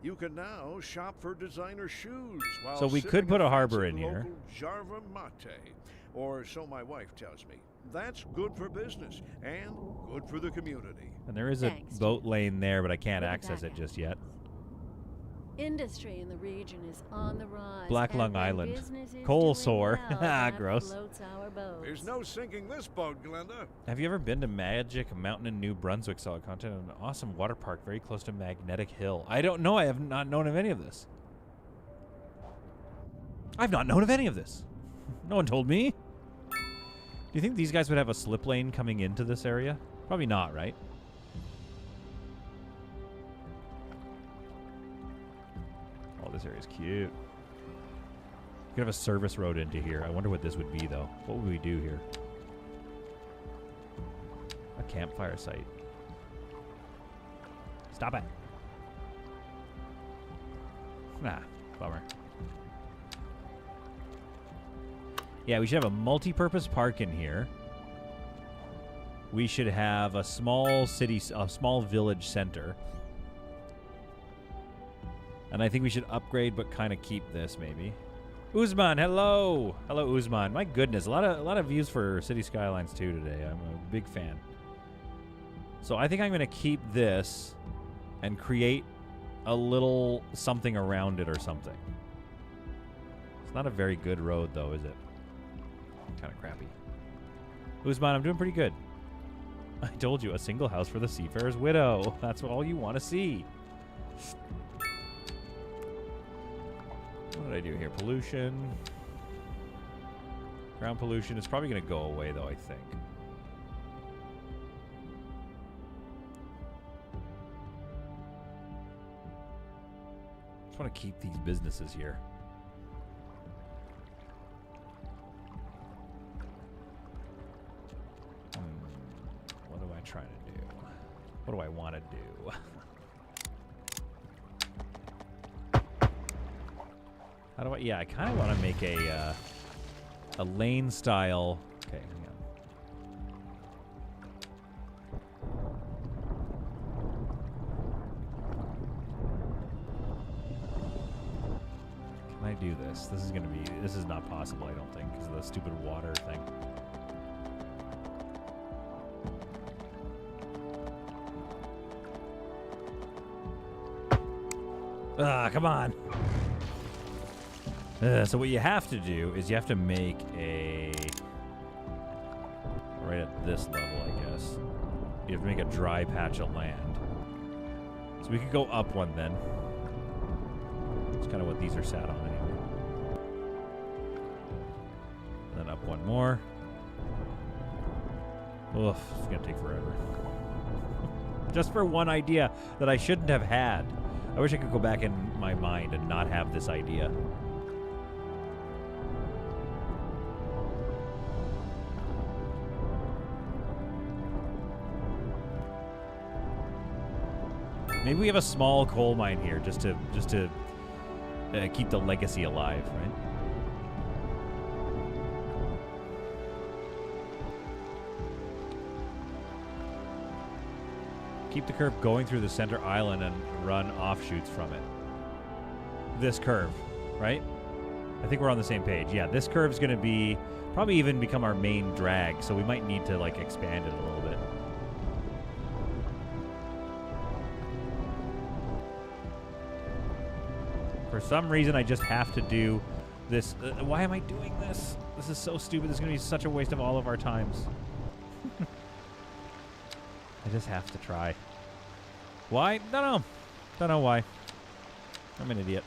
You can now shop for designer shoes while so we could put a harbor in here. Jarva Mate, or so my wife tells me. That's good for business and good for the community. And there is a boat lane there, but I can't access it just yet. Industry in the region is on the rise. Black Lung Island. Coal sore. Gross. There's no sinking this boat, Glenda. Have you ever been to Magic Mountain in New Brunswick? Saw content on an awesome water park very close to Magnetic Hill. I don't know. I have not known of any of this. I've not known of any of this. No one told me. you think these guys would have a slip lane coming into this area? Probably not, right? Oh, this area's cute. We could have a service road into here. I wonder what this would be, though. What would we do here? A campfire site. Stop it. Nah, bummer. Yeah, we should have a multi-purpose park in here. We should have a small city, a small village center. And I think we should upgrade, but kind of keep this, maybe. Uzman, hello! Hello, Uzman. My goodness, a lot of views for City Skylines 2 today. I'm a big fan. So I think I'm going to keep this and create a little something around it or something. It's not a very good road, though, is it? Kind of crappy. Uzman, I'm doing pretty good. I told you, a single house for the seafarer's widow. That's all you want to see. What did I do here? Pollution. Ground pollution. It's probably going to go away, though, I think. Just want to keep these businesses here. What am I trying to do? What do I want to do? How do I... Yeah, I kind of want to make a lane style... Okay, hang on. Can I do this? This is going to be... This is not possible, I don't think, because of the stupid water thing. Ah, come on. So what you have to do is you have to make a... Right at this level, I guess. You have to make a dry patch of land. So we could go up one then. That's kind of what these are sat on anyway. And then up one more. Oof, it's going to take forever. Just for one idea that I shouldn't have had. I wish I could go back in my mind and not have this idea. Maybe we have a small coal mine here just to keep the legacy alive, right? Keep the curve going through the center island and run offshoots from it. This curve, right? I think we're on the same page. Yeah, this curve's going to be probably even become our main drag, so we might need to like expand it a little bit. For some reason, I just have to do this. Why am I doing this? This is so stupid. This is going to be such a waste of all of our times. I just have to try. Why? Don't know. Don't know why. I'm an idiot.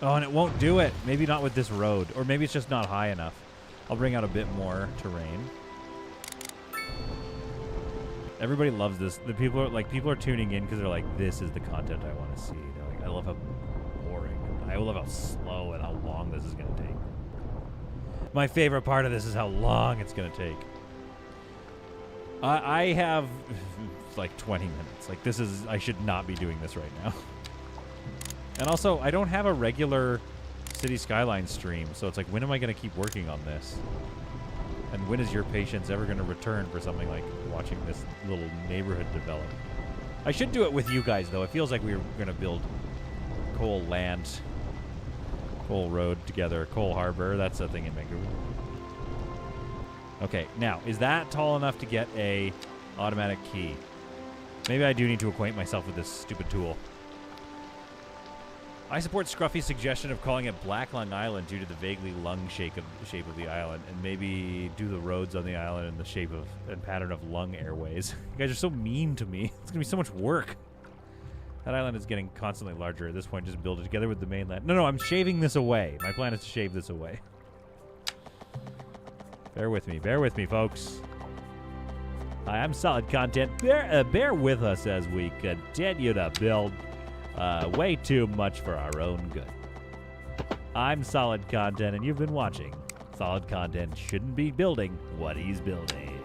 Oh, and it won't do it. Maybe not with this road. Or maybe it's just not high enough. I'll bring out a bit more terrain. Everybody loves this. The people are tuning in because they're like, this is the content I want to see. They're like, I love how boring. I love how slow and how long this is going to take. My favorite part of this is how long it's going to take. I have like 20 minutes. Like this is, I should not be doing this right now. And also, I don't have a regular City Skylines stream, so it's like, when am I going to keep working on this? And when is your patience ever going to return for something like watching this little neighborhood develop? I should do it with you guys, though. It feels like we were going to build Coal Land, Coal Road together, Coal Harbor. That's a thing in Vancouver. Okay, now, is that tall enough to get a automatic key? Maybe I do need to acquaint myself with this stupid tool. I support Scruffy's suggestion of calling it Black Lung Island due to the vaguely lung shape of the island, and maybe do the roads on the island in the shape of and pattern of lung airways. You guys are so mean to me. It's gonna be so much work. That island is getting constantly larger at this point. Just build it together with the mainland. No, I'm shaving this away. My plan is to shave this away. Bear with me, folks. Hi, I'm Solid Content. Bear with us as we continue to build way too much for our own good. I'm Solid Content, and you've been watching. Solid Content shouldn't be building what he's building.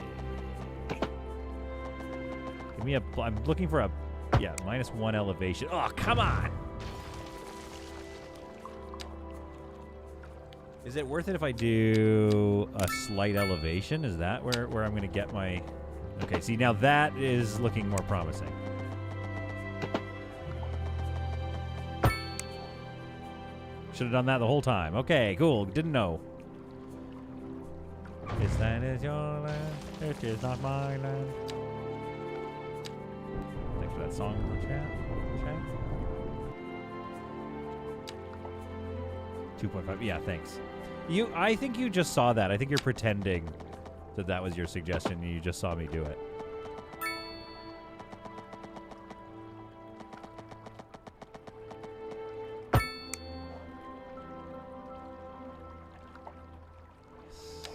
Give me I'm looking for a, yeah, -1 elevation. Oh, come on! Is it worth it if I do a slight elevation? Is that where I'm going to get my... Okay, see, now that is looking more promising. Should have done that the whole time. Okay, cool. Didn't know. This land is your land. It is not my land. Thanks for that song in the chat. 2.5. Yeah, thanks. I think you just saw that. I think you're pretending that was your suggestion and you just saw me do it.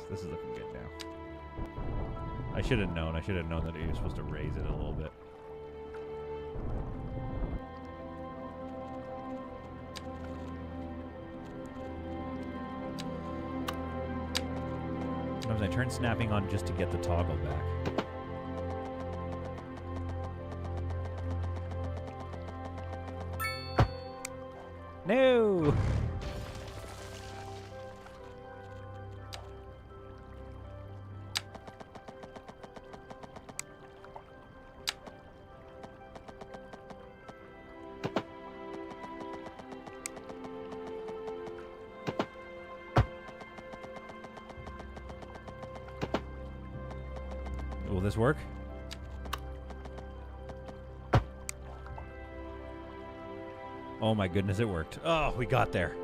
This is looking good now. I should have known. I should have known that you're supposed to raise it a little bit. Sometimes I turn snapping on just to get the toggle back. No! Will this work? Oh my goodness, it worked. Oh, we got there.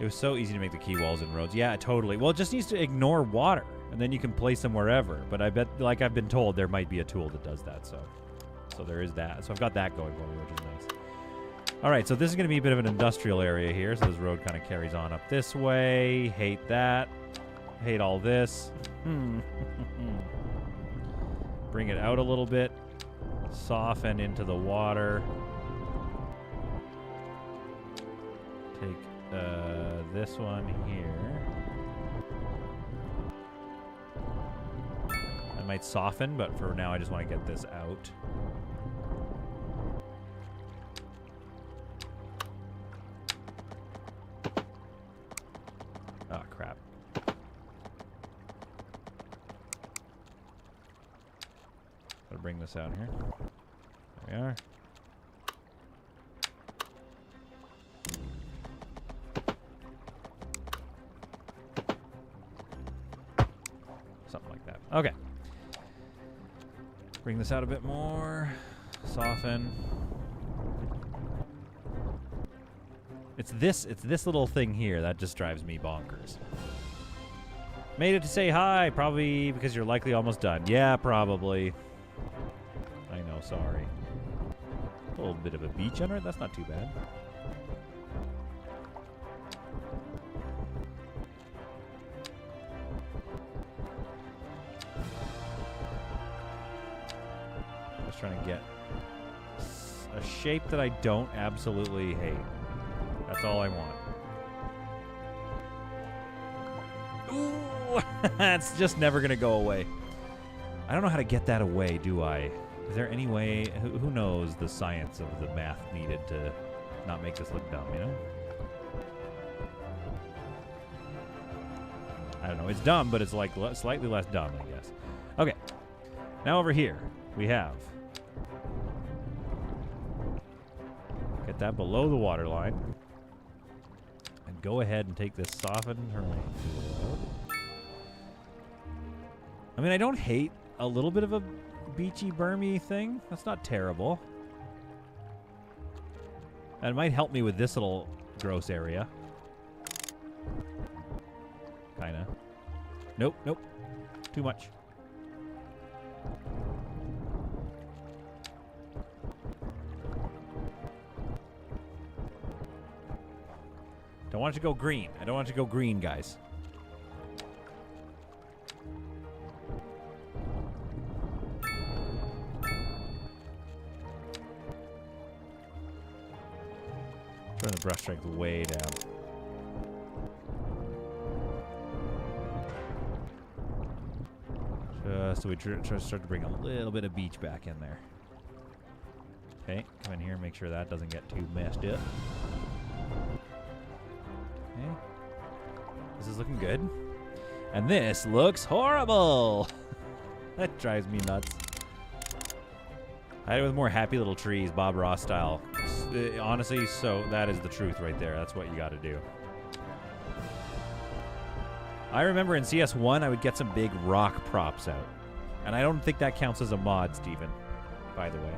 It was so easy to make the key walls and roads. Yeah, totally. Well, it just needs to ignore water, and then you can place them wherever. But I bet, like I've been told, there might be a tool that does that, so there is that. So I've got that going for me, which is nice. All right, so this is going to be a bit of an industrial area here, so this road kind of carries on up this way. Hate that. Hate all this. Bring it out a little bit. Soften into the water. Take this one here. I might soften, but for now I just want to get this out. Oh, crap. Gotta bring this out here. There we are. Something like that. Okay. Bring this out a bit more. Soften. It's this little thing here that just drives me bonkers. Made it to say hi, probably because you're likely almost done. Yeah, probably. I know, sorry. A little bit of a beach under it, that's not too bad. Just trying to get a shape that I don't absolutely hate. That's all I want. Ooh, that's just never gonna go away. I don't know how to get that away, do I? Is there any way? Who knows the science of the math needed to not make this look dumb, you know? I don't know. It's dumb, but it's like slightly less dumb, I guess. Okay. Now over here, we have... Get that below the water line. And go ahead and take this softened terrain tool out. I mean, I don't hate a little bit of a beachy, bermy thing. That's not terrible. That might help me with this little gross area. Kinda. Nope, nope. Too much. Don't want it to go green. I don't want it to go green, guys. Turn the brush strength way down. Just so we start to bring a little bit of beach back in there. Okay, come in here and make sure that doesn't get too messed up. Okay. This is looking good. And this looks horrible! That drives me nuts. I had it with more happy little trees, Bob Ross style. Honestly, so that is the truth right there. That's what you got to do. I remember in CS1, I would get some big rock props out. And I don't think that counts as a mod, Steven, by the way.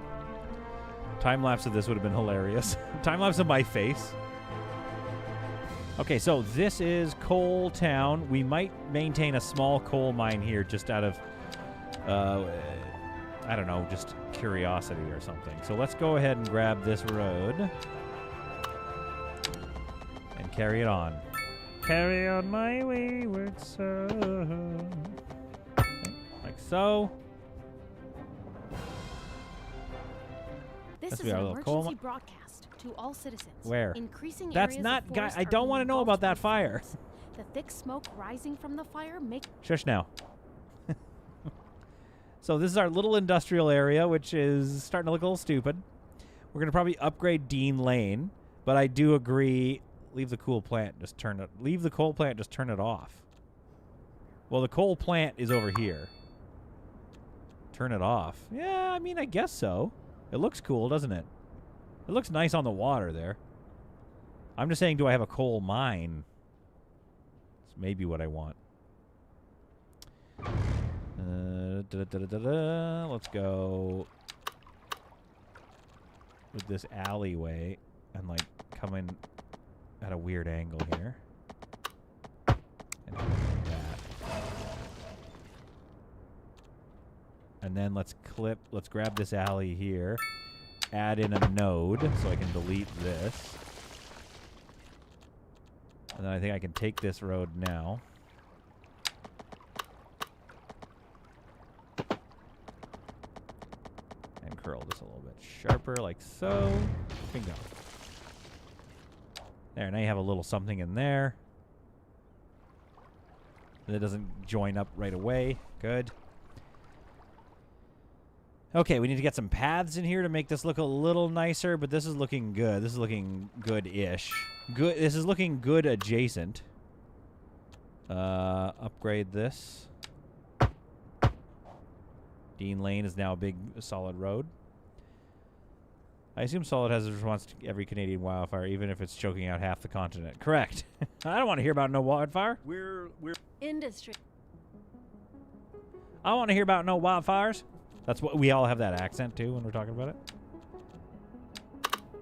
Time-lapse of this would have been hilarious. Time-lapse of my face. Okay, so this is Coal Town. We might maintain a small coal mine here just out of, I don't know, just curiosity or something. So let's go ahead and grab this road and carry it on. Carry on my wayward son. Like so. This is be our an little coal emergency broadcast to all citizens. Where? Increasing That's areas not, of guy. forest I are don't want to being know about engulfed that by fire. flames. The thick smoke rising from the fire makes Shush now. So this is our little industrial area, which is starting to look a little stupid. We're going to probably upgrade Dean Lane, but I do agree, leave the coal plant, just turn it, leave the coal plant, just turn it off. Well, the coal plant is over here. Turn it off. Yeah, I mean, I guess so. It looks cool, doesn't it? It looks nice on the water there. I'm just saying, do I have a coal mine? It's maybe what I want. Let's go with this alleyway and like come in at a weird angle here. And like that. And then let's grab this alley here, add in a node so I can delete this. And then I think I can take this road now. And curl this a little bit sharper like so. Bingo. There, now you have a little something in there. That doesn't join up right away. Good. Okay, we need to get some paths in here to make this look a little nicer, but this is looking good. This is looking good-ish. Good. This is looking good adjacent. Upgrade this. Dean Lane is now a big, solid road. I assume solid has a response to every Canadian wildfire, even if it's choking out half the continent. Correct. I don't want to hear about no wildfire. We're Industry. I want to hear about no wildfires. That's what we all have that accent too when we're talking about it.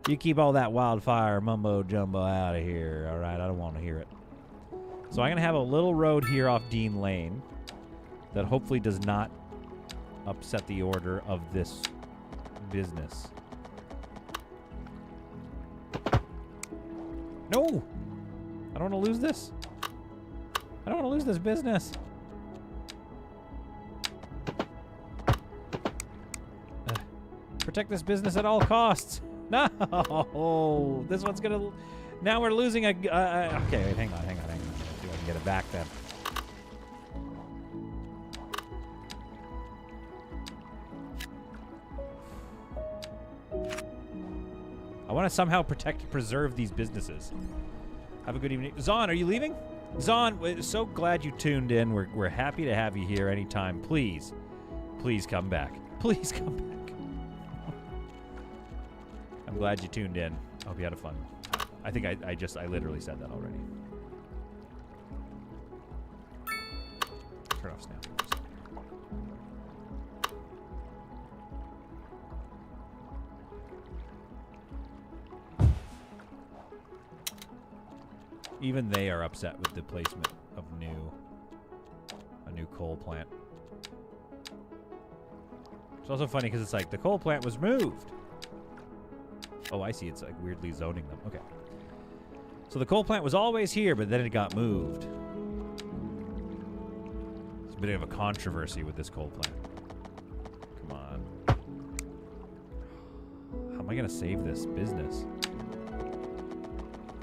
You keep all that wildfire mumbo jumbo out of here, all right? I don't want to hear it. So I'm gonna have a little road here off Dean Lane that hopefully does not upset the order of this business. No, I don't want to lose this. I don't want to lose this business. Protect this business at all costs. No, this one's gonna. Now we're losing a. Okay, wait, hang on. See if I can get it back then. I want to somehow preserve these businesses. Have a good evening, Zon. Are you leaving? Zon, we're so glad you tuned in. We're happy to have you here anytime. Please come back. Please come back. I'm glad you tuned in. Hope you had a fun time. I think I literally said that already. Turn off Snap. Even they are upset with the placement of a new coal plant. It's also funny because it's like the coal plant was moved. Oh, I see. It's like weirdly zoning them. Okay. So the coal plant was always here, but then it got moved. It's a bit of a controversy with this coal plant. Come on. How am I going to save this business?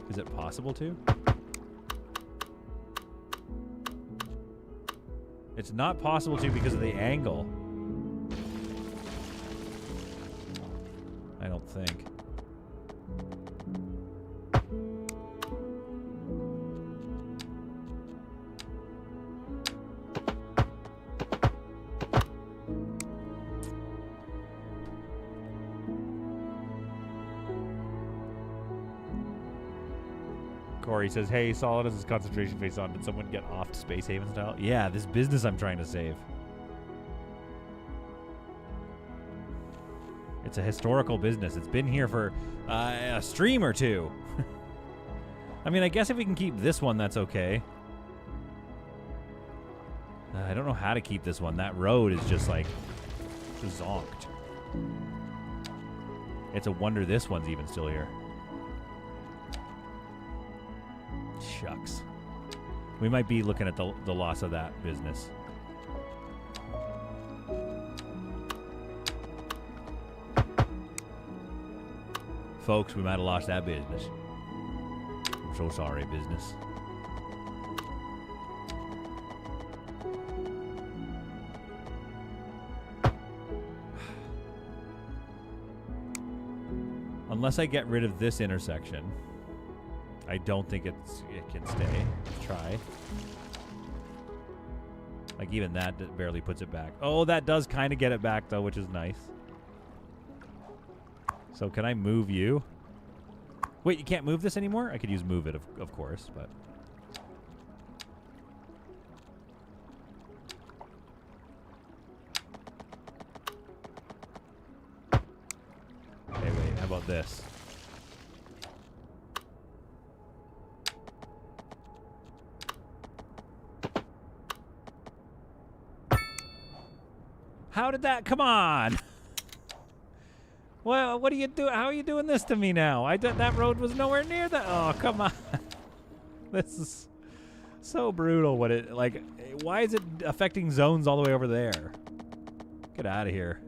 Is it possible to? It's not possible to because of the angle. I don't think. Corey says, hey, Solid has his concentration face on. Did someone get off to Space Haven style? Yeah, this business I'm trying to save. It's a historical business. It's been here for a stream or two. I mean, I guess if we can keep this one, that's okay. I don't know how to keep this one. That road is just like zonked. It's a wonder this one's even still here. Shucks. We might be looking at the loss of that business. Folks, we might have lost that business. I'm so sorry, business. Unless I get rid of this intersection, I don't think it can stay. Let's try. Like even that barely puts it back. Oh, that does kind of get it back though, which is nice. So can I move you? Wait, you can't move this anymore? I could use move it, of course, but... Hey, wait, how about this? How did that... Come on! Well, what are you doing? How are you doing this to me now? That road was nowhere near that. Oh, come on. This is so brutal. Like, why is it affecting zones all the way over there? Get out of here.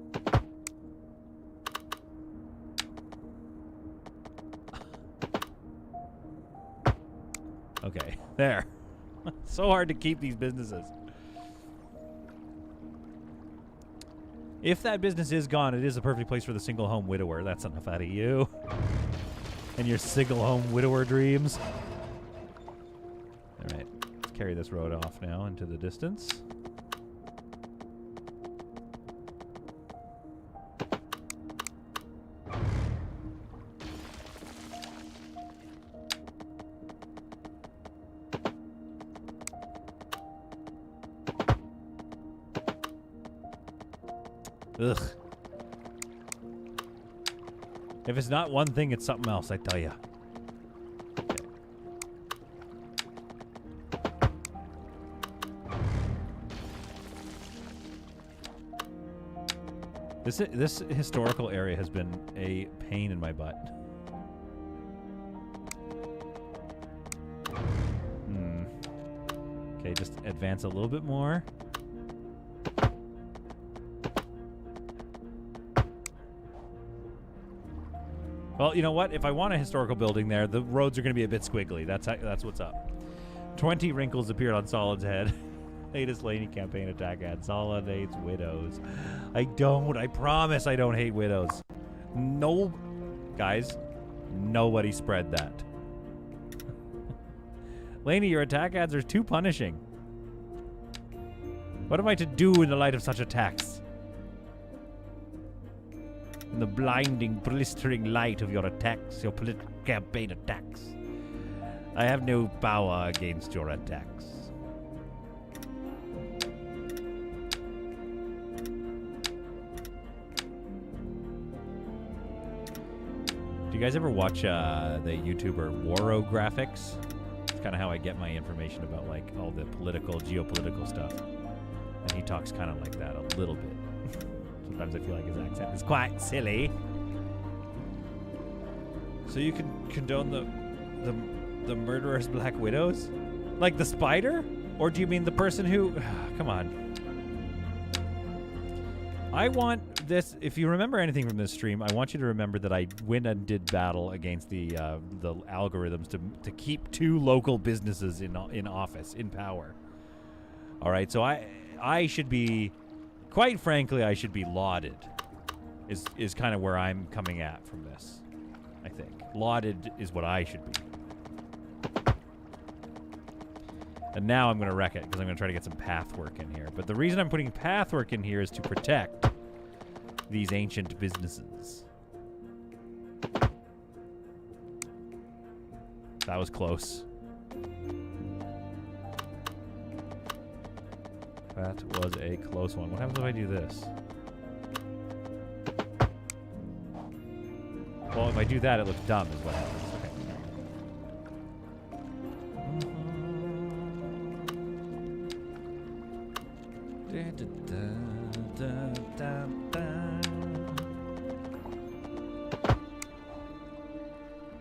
Okay, there. So hard to keep these businesses. If that business is gone, it is a perfect place for the single home widower. That's enough out of you. And your single home widower dreams. All right, let's carry this road off now into the distance. Ugh. If it's not one thing, it's something else, I tell ya. Okay. This historical area has been a pain in my butt. Okay, just advance a little bit more. Well, you know what? If I want a historical building there, the roads are going to be a bit squiggly. That's what's up. 20 wrinkles appeared on Solid's head. Latest Laney campaign attack ad. Solid hates widows. I promise I don't hate widows. No, guys, nobody spread that. Laney, your attack ads are too punishing. What am I to do in the light of such attacks? In the blinding, blistering light of your attacks, your political campaign attacks. I have no power against your attacks. Do you guys ever watch the YouTuber Waro Graphics? It's kind of how I get my information about like all the geopolitical stuff. And he talks kind of like that a little bit. Sometimes I feel like his accent is quite silly. So you can condone the murderer's Black Widows? Like the spider? Or do you mean the person who... Come on. I want this... If you remember anything from this stream, I want you to remember that I went and did battle against the algorithms to keep 2 local businesses in office, in power. All right, so I should be... Quite frankly, I should be lauded. Is kind of where I'm coming at from this, I think. Lauded is what I should be. And now I'm going to wreck it because I'm going to try to get some path work in here. But the reason I'm putting path work in here is to protect these ancient businesses. That was close. That was a close one. What happens if I do this? Well, if I do that, it looks dumb is what happens.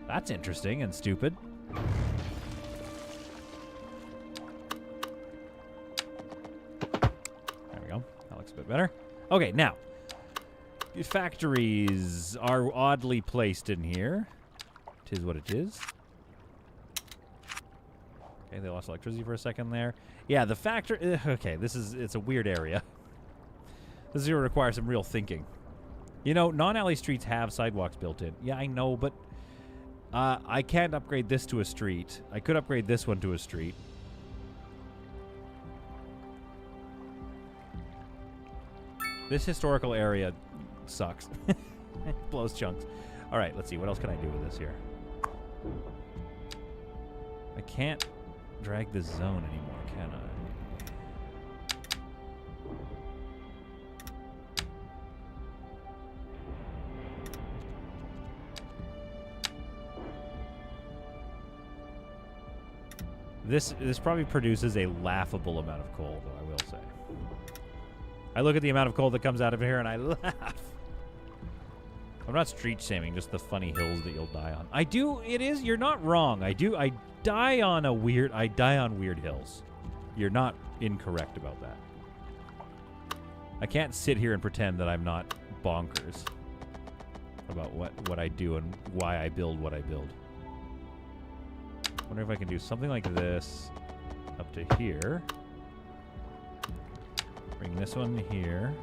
That's interesting and stupid. There we go. That looks a bit better. Okay, now. Factories are oddly placed in here. Tis what it is. Okay, they lost electricity for a second there. Yeah, the factory... Okay, it's a weird area. This is going to require some real thinking. You know, non-alley streets have sidewalks built in. Yeah, I know, but I can't upgrade this to a street. I could upgrade this one to a street. This historical area sucks. It blows chunks. All right, let's see. What else can I do with this here? I can't drag this zone anymore, can I? This probably produces a laughable amount of coal, though, I will say. I look at the amount of coal that comes out of here and I laugh. I'm not street shaming, just the funny hills that you'll die on. I do, you're not wrong. I die on weird hills. You're not incorrect about that. I can't sit here and pretend that I'm not bonkers about what I do and why I build what I build. Wonder if I can do something like this up to here. Bring this one here.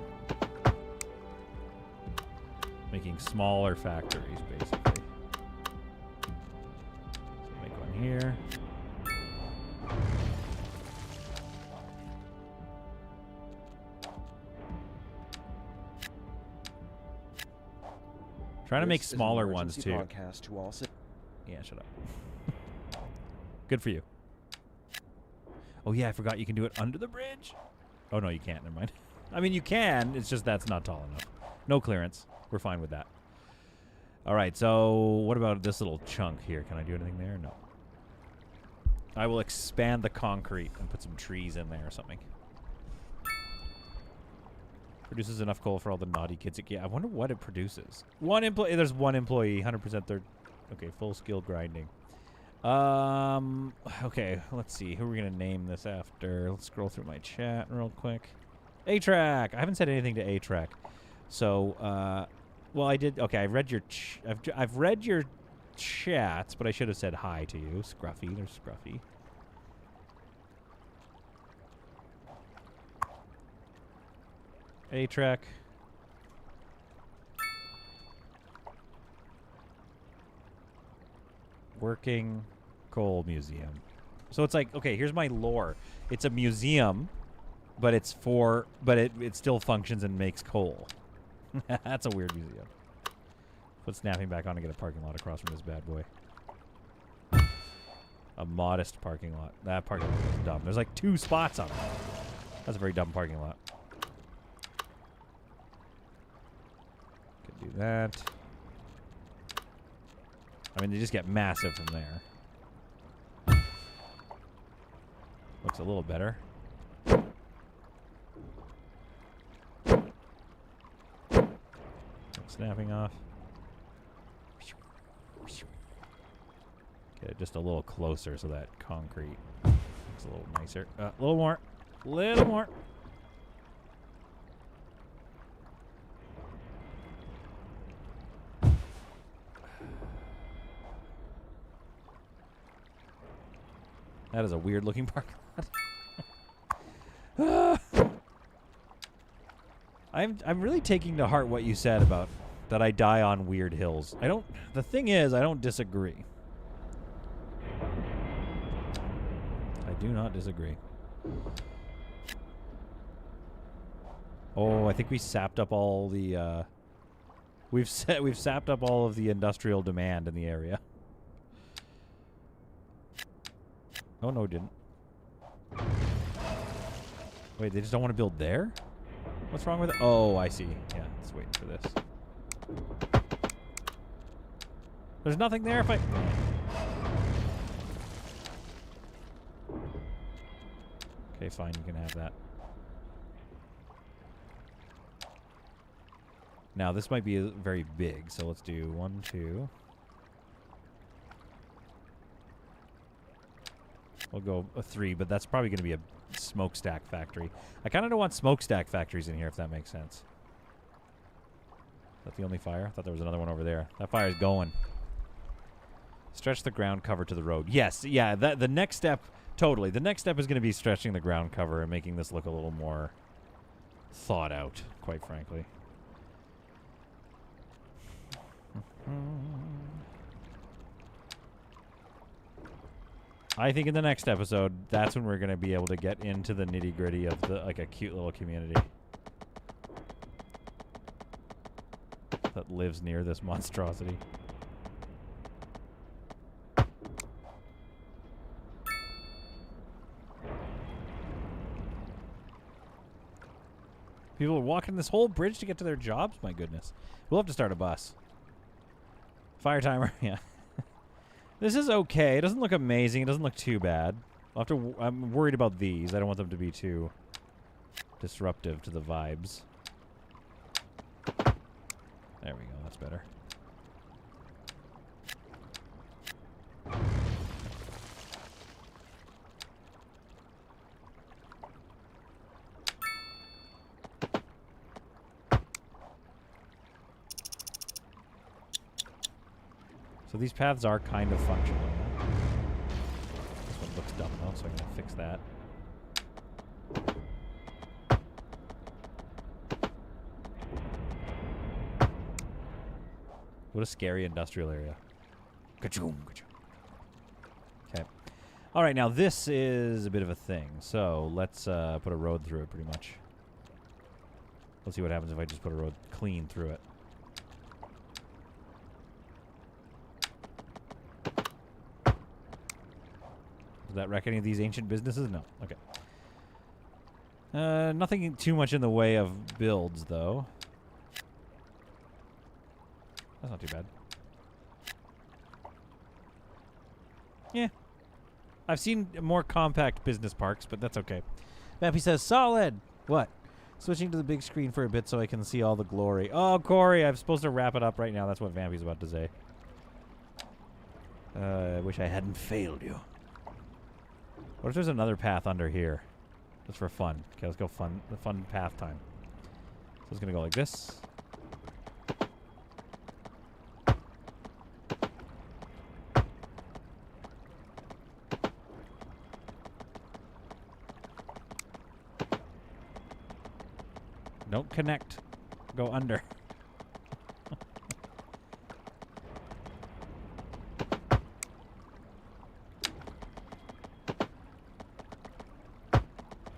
Making smaller factories, basically. So make one here. Trying to make smaller ones too. Yeah, shut up. Good for you. Oh yeah, I forgot you can do it under the bridge. Oh no, you can't. Never mind. I mean, you can. It's just that's not tall enough. No clearance. We're fine with that. All right. So what about this little chunk here? Can I do anything there? No. I will expand the concrete and put some trees in there or something. Produces enough coal for all the naughty kids. Yeah, I wonder what it produces. One employee. There's one employee. 100% third. Okay, full skill grinding. Okay, let's see. Who are we going to name this after? Let's scroll through my chat real quick. A-Track. I haven't said anything to A-Track. So, well, I did. Okay, I've read your chats, but I should have said hi to you. Scruffy. There's Scruffy. A-Track. Working coal museum. So it's like, okay, here's my lore. It's a museum, but it still functions and makes coal. That's a weird museum. Put snapping back on to get a parking lot across from this bad boy. A modest parking lot. That parking lot is dumb. There's like 2 spots on it. That's a very dumb parking lot. Could do that. I mean, they just get massive from there. Looks a little better. Snapping off. Get it just a little closer so that concrete looks a little nicer. A little more. Little more. That is a weird looking parking lot. I'm really taking to heart what you said about that I die on weird hills. The thing is, I don't disagree. I do not disagree. Oh, I think we sapped up all the we've sapped up all of the industrial demand in the area. Oh no, it didn't. Wait, they just don't want to build there? What's wrong with it? Oh, I see. Yeah, it's waiting for this. There's nothing there if I... Okay, fine, you can have that. Now, this might be very big, so let's do 1, 2. We'll go a 3, but that's probably going to be a smokestack factory. I kind of don't want smokestack factories in here, if that makes sense. Is that the only fire? I thought there was another one over there. That fire's going. Stretch the ground cover to the road. Yes, yeah, the next step, totally. The next step is going to be stretching the ground cover and making this look a little more thought out, quite frankly. I think in the next episode, that's when we're going to be able to get into the nitty-gritty of like a cute little community that lives near this monstrosity. People are walking this whole bridge to get to their jobs? My goodness. We'll have to start a bus. Fire timer, yeah. This is okay. It doesn't look amazing. It doesn't look too bad. I'll have to I'm worried about these. I don't want them to be too disruptive to the vibes. There we go. That's better. So these paths are kind of functional. This one looks dumb though, so I'm going to fix that. What a scary industrial area. Ka-choom, ka-choom. Okay. All right, now this is a bit of a thing. So let's put a road through it pretty much. Let's see what happens if I just put a road clean through it. Does that wreck any of these ancient businesses? No. Okay. Nothing too much in the way of builds, though. That's not too bad. Yeah. I've seen more compact business parks, but that's okay. Vampy says, solid! What? Switching to the big screen for a bit so I can see all the glory. Oh, Corey, I'm supposed to wrap it up right now. That's what Vampy's about to say. I wish I hadn't failed you. What if there's another path under here? Just for fun. Okay, let's go fun path time. So it's gonna go like this. Don't connect. Go under.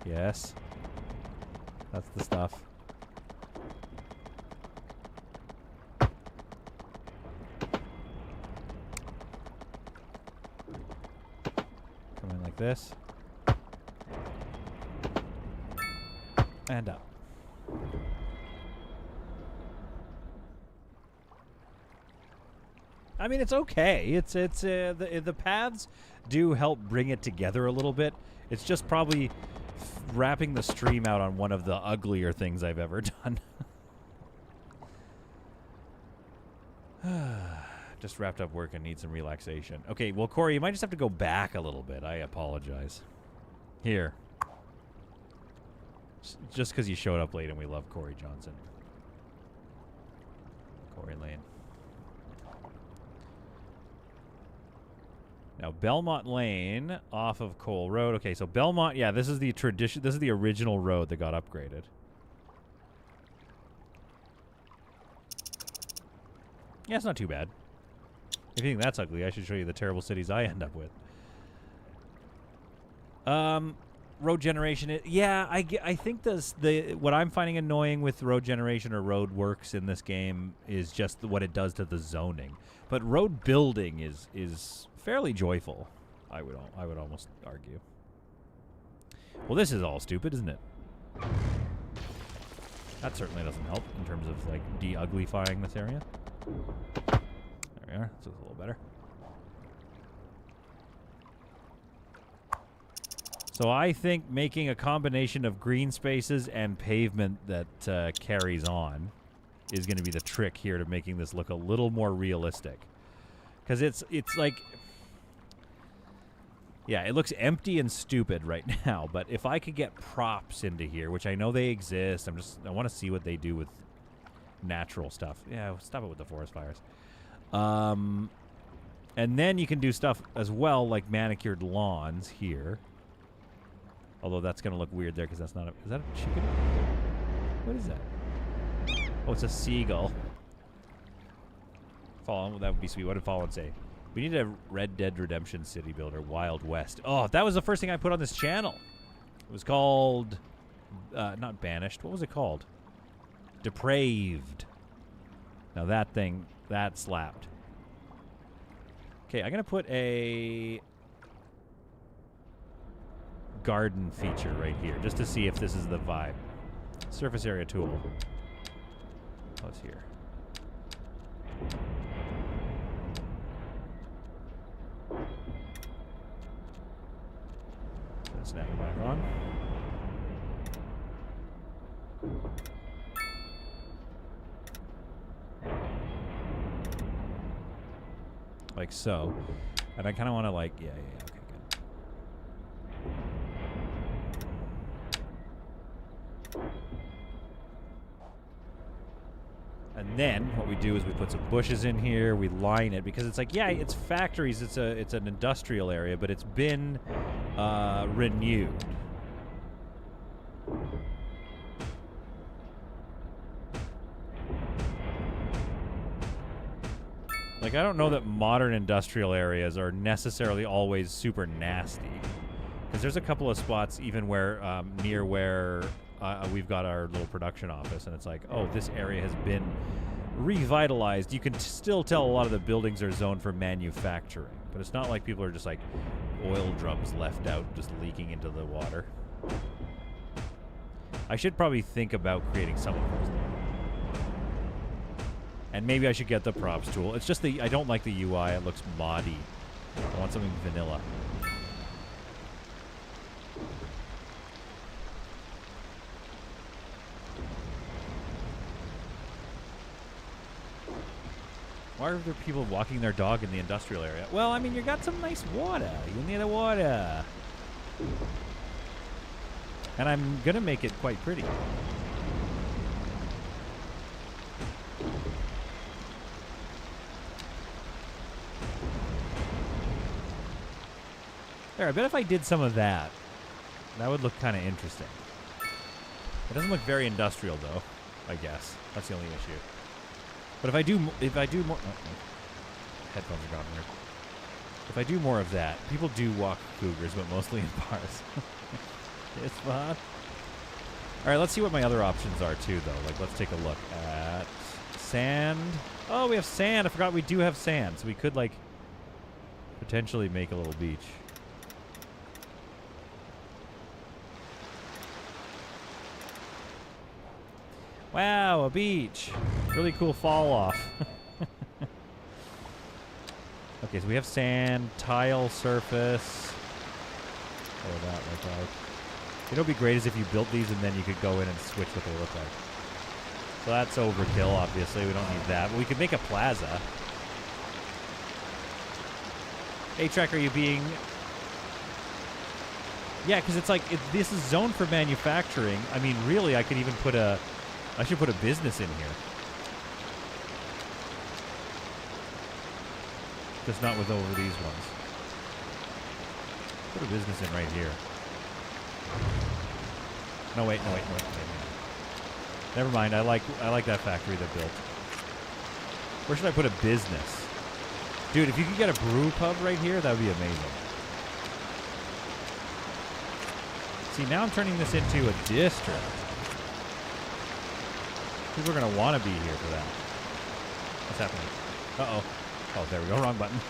Yes. That's the stuff. Come in like this. And up. I mean, it's okay. The paths do help bring it together a little bit. It's just probably wrapping the stream out on one of the uglier things I've ever done. Just wrapped up work and need some relaxation. Okay, well, Corey, you might just have to go back a little bit. I apologize. Here. Just because you showed up late and we love Corey Johnson. Corey Lane. Now, Belmont Lane off of Cole Road. Okay, so Belmont, yeah, this is the tradition. This is the original road that got upgraded. Yeah, it's not too bad. If you think that's ugly, I should show you the terrible cities I end up with. Road generation. Yeah, I think what I'm finding annoying with road generation or road works in this game is just what it does to the zoning. But road building is fairly joyful. I would almost argue. Well, this is all stupid, isn't it? That certainly doesn't help in terms of like de-uglifying this area. There we are. This looks a little better. So I think making a combination of green spaces and pavement that carries on is going to be the trick here to making this look a little more realistic. Because it's like... Yeah, it looks empty and stupid right now, but if I could get props into here, which I know they exist, I want to see what they do with natural stuff. Yeah, stop it with the forest fires. And then you can do stuff as well, like manicured lawns here. Although that's going to look weird there because that's not a... Is that a chicken? What is that? Oh, it's a seagull. Fallen, that would be sweet. What did Fallen say? We need a Red Dead Redemption city builder, Wild West. Oh, that was the first thing I put on this channel. It was called... not Banished. What was it called? Depraved. Now that thing, that slapped. Okay, I'm going to put a... garden feature right here, just to see if this is the vibe. Surface area tool. Oh, it's here. Snap it back on. Like so. And I kind of want to like, yeah, okay, good. And then what we do is we put some bushes in here, we line it, because it's like, yeah, it's factories, it's an industrial area, but it's been renewed. Like, I don't know that modern industrial areas are necessarily always super nasty. Because there's a couple of spots even where, near where we've got our little production office, and it's like, oh, this area has been revitalized. You can still tell a lot of the buildings are zoned for manufacturing, but it's not like people are just like oil drums left out just leaking into the water. I should probably think about creating some of those there. And maybe I should get the props tool. It's just I don't like the UI. It looks moddy. I want something vanilla. Why are there people walking their dog in the industrial area? Well, I mean, you got some nice water. You need the water. And I'm going to make it quite pretty. There, I bet if I did some of that, that would look kind of interesting. It doesn't look very industrial, though, I guess. That's the only issue. But if I do more... Oh, headphones are gone weird. If I do more of that, people do walk cougars, but mostly in bars. It's fun. All right, let's see what my other options are, too, though. Like, let's take a look at sand. Oh, we have sand. I forgot we do have sand. So we could, like, potentially make a little beach. Wow, a beach. Really cool fall off. Okay, so we have sand, tile surface. Oh, that like that. You know, what'd be great is if you built these and then you could go in and switch what they look like. So that's overkill, obviously. We don't need that. But we could make a plaza. A-Track, are you being... Yeah, because it's like, this is zoned for manufacturing. I mean, really, I could even put a... I should put a business in here. Just not with over these ones. Put a business in right here. No, wait. Never mind. I like that factory they built. Where should I put a business? Dude, if you could get a brew pub right here, that would be amazing. See, now I'm turning this into a district. People are going to want to be here for that. What's happening? Uh-oh. Oh, there we go. Wrong button.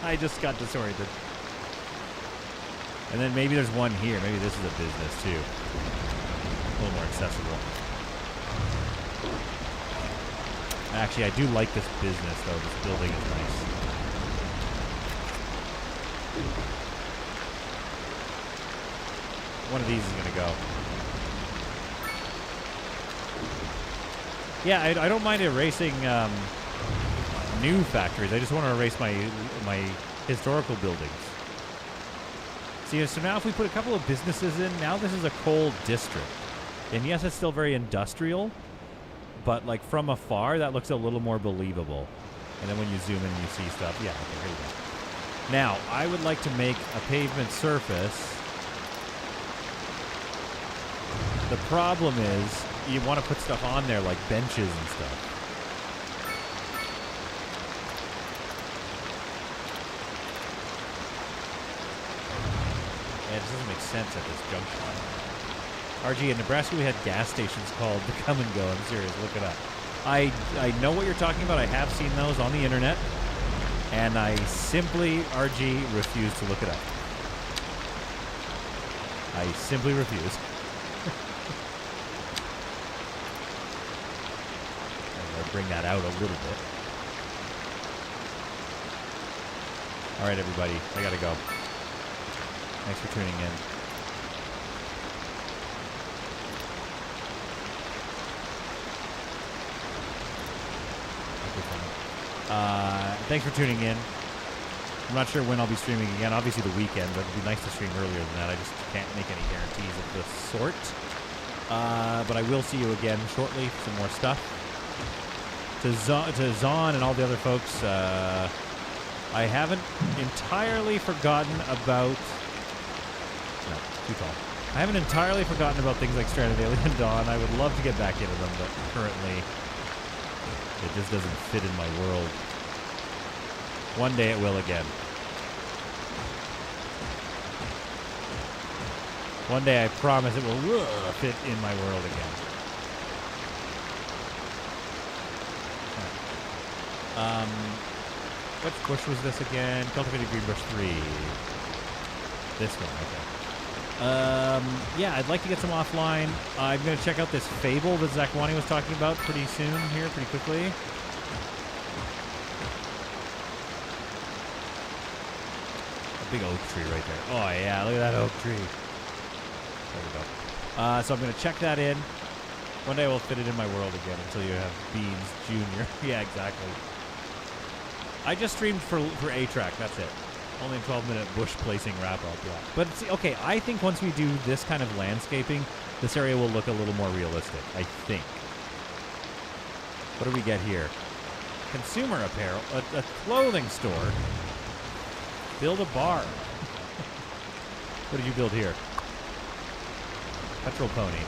I just got disoriented. And then maybe there's one here. Maybe this is a business, too. A little more accessible. Actually, I do like this business, though. This building is nice. One of these is going to go. Yeah, I don't mind erasing new factories. I just want to erase my historical buildings. See, so now if we put a couple of businesses in, now this is a coal district. And yes, it's still very industrial, but like from afar, that looks a little more believable. And then when you zoom in and you see stuff, yeah, okay, here you go. Now, I would like to make a pavement surface. The problem is, you want to put stuff on there like benches and stuff. Yeah, it doesn't make sense at this junction. RG, in Nebraska we had gas stations called the Come and Go. I'm serious, look it up. I know what you're talking about. I have seen those on the internet. And I simply, RG, refuse to look it up. I simply refuse. Bring that out a little bit. All right, everybody, I gotta go. Thanks for tuning in. Thanks for tuning in. I'm not sure when I'll be streaming again. Obviously the weekend, but it'd be nice to stream earlier than that. I just can't make any guarantees of this sort. But I will see you again shortly for some more stuff. To Zon and all the other folks, I haven't entirely forgotten about... No, too tall. I haven't entirely forgotten about things like Stranded Alien Dawn. I would love to get back into them, but currently it just doesn't fit in my world. One day it will again. One day I promise it will fit in my world again. What bush was this again? Cultivated Green Bush 3. This one, okay. Yeah, I'd like to get some offline. I'm going to check out this Fable that Zakwani was talking about pretty soon here, pretty quickly. A big oak tree right there. Oh, yeah, look at that oak tree. There we go. So I'm going to check that in. One day we'll fit it in my world again until you have Beans Jr. Yeah, exactly. I just streamed for A-Track, that's it. Only a 12-minute bush placing wrap-up, yeah. But, see, okay, I think once we do this kind of landscaping, this area will look a little more realistic, I think. What do we get here? Consumer apparel, a clothing store. Build a bar. What did you build here? Petrol pony.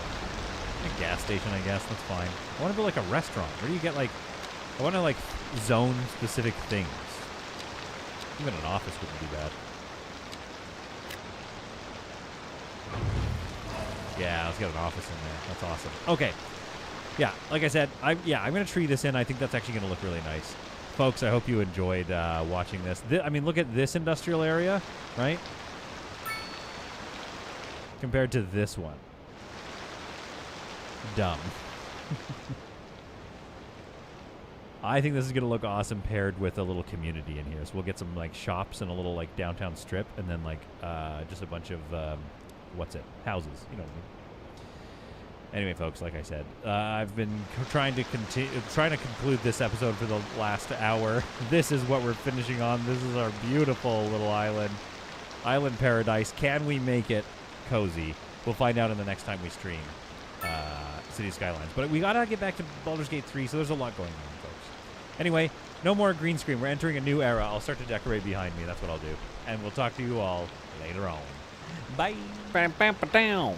A gas station, I guess, that's fine. I want to build like a restaurant. Where do you get like... I want to like zone specific things. Even an office wouldn't be bad. Yeah, let's get an office in there. That's awesome. Okay. Yeah, like I said, I'm going to tree this in. I think that's actually going to look really nice. Folks, I hope you enjoyed watching this. I mean, look at this industrial area, right? Compared to this one. Dumb. I think this is going to look awesome paired with a little community in here. So we'll get some like shops and a little like downtown strip, and then like just a bunch of houses. You know what I mean? Anyway, folks, like I said, I've been trying to conclude this episode for the last hour. This is what we're finishing on. This is our beautiful little island paradise. Can we make it cozy? We'll find out in the next time we stream City Skylines. But we gotta get back to Baldur's Gate 3, so there's a lot going on, folks. Anyway, no more green screen. We're entering a new era. I'll start to decorate behind me. That's what I'll do. And we'll talk to you all later on. Bye. Bam, bam, ba, down.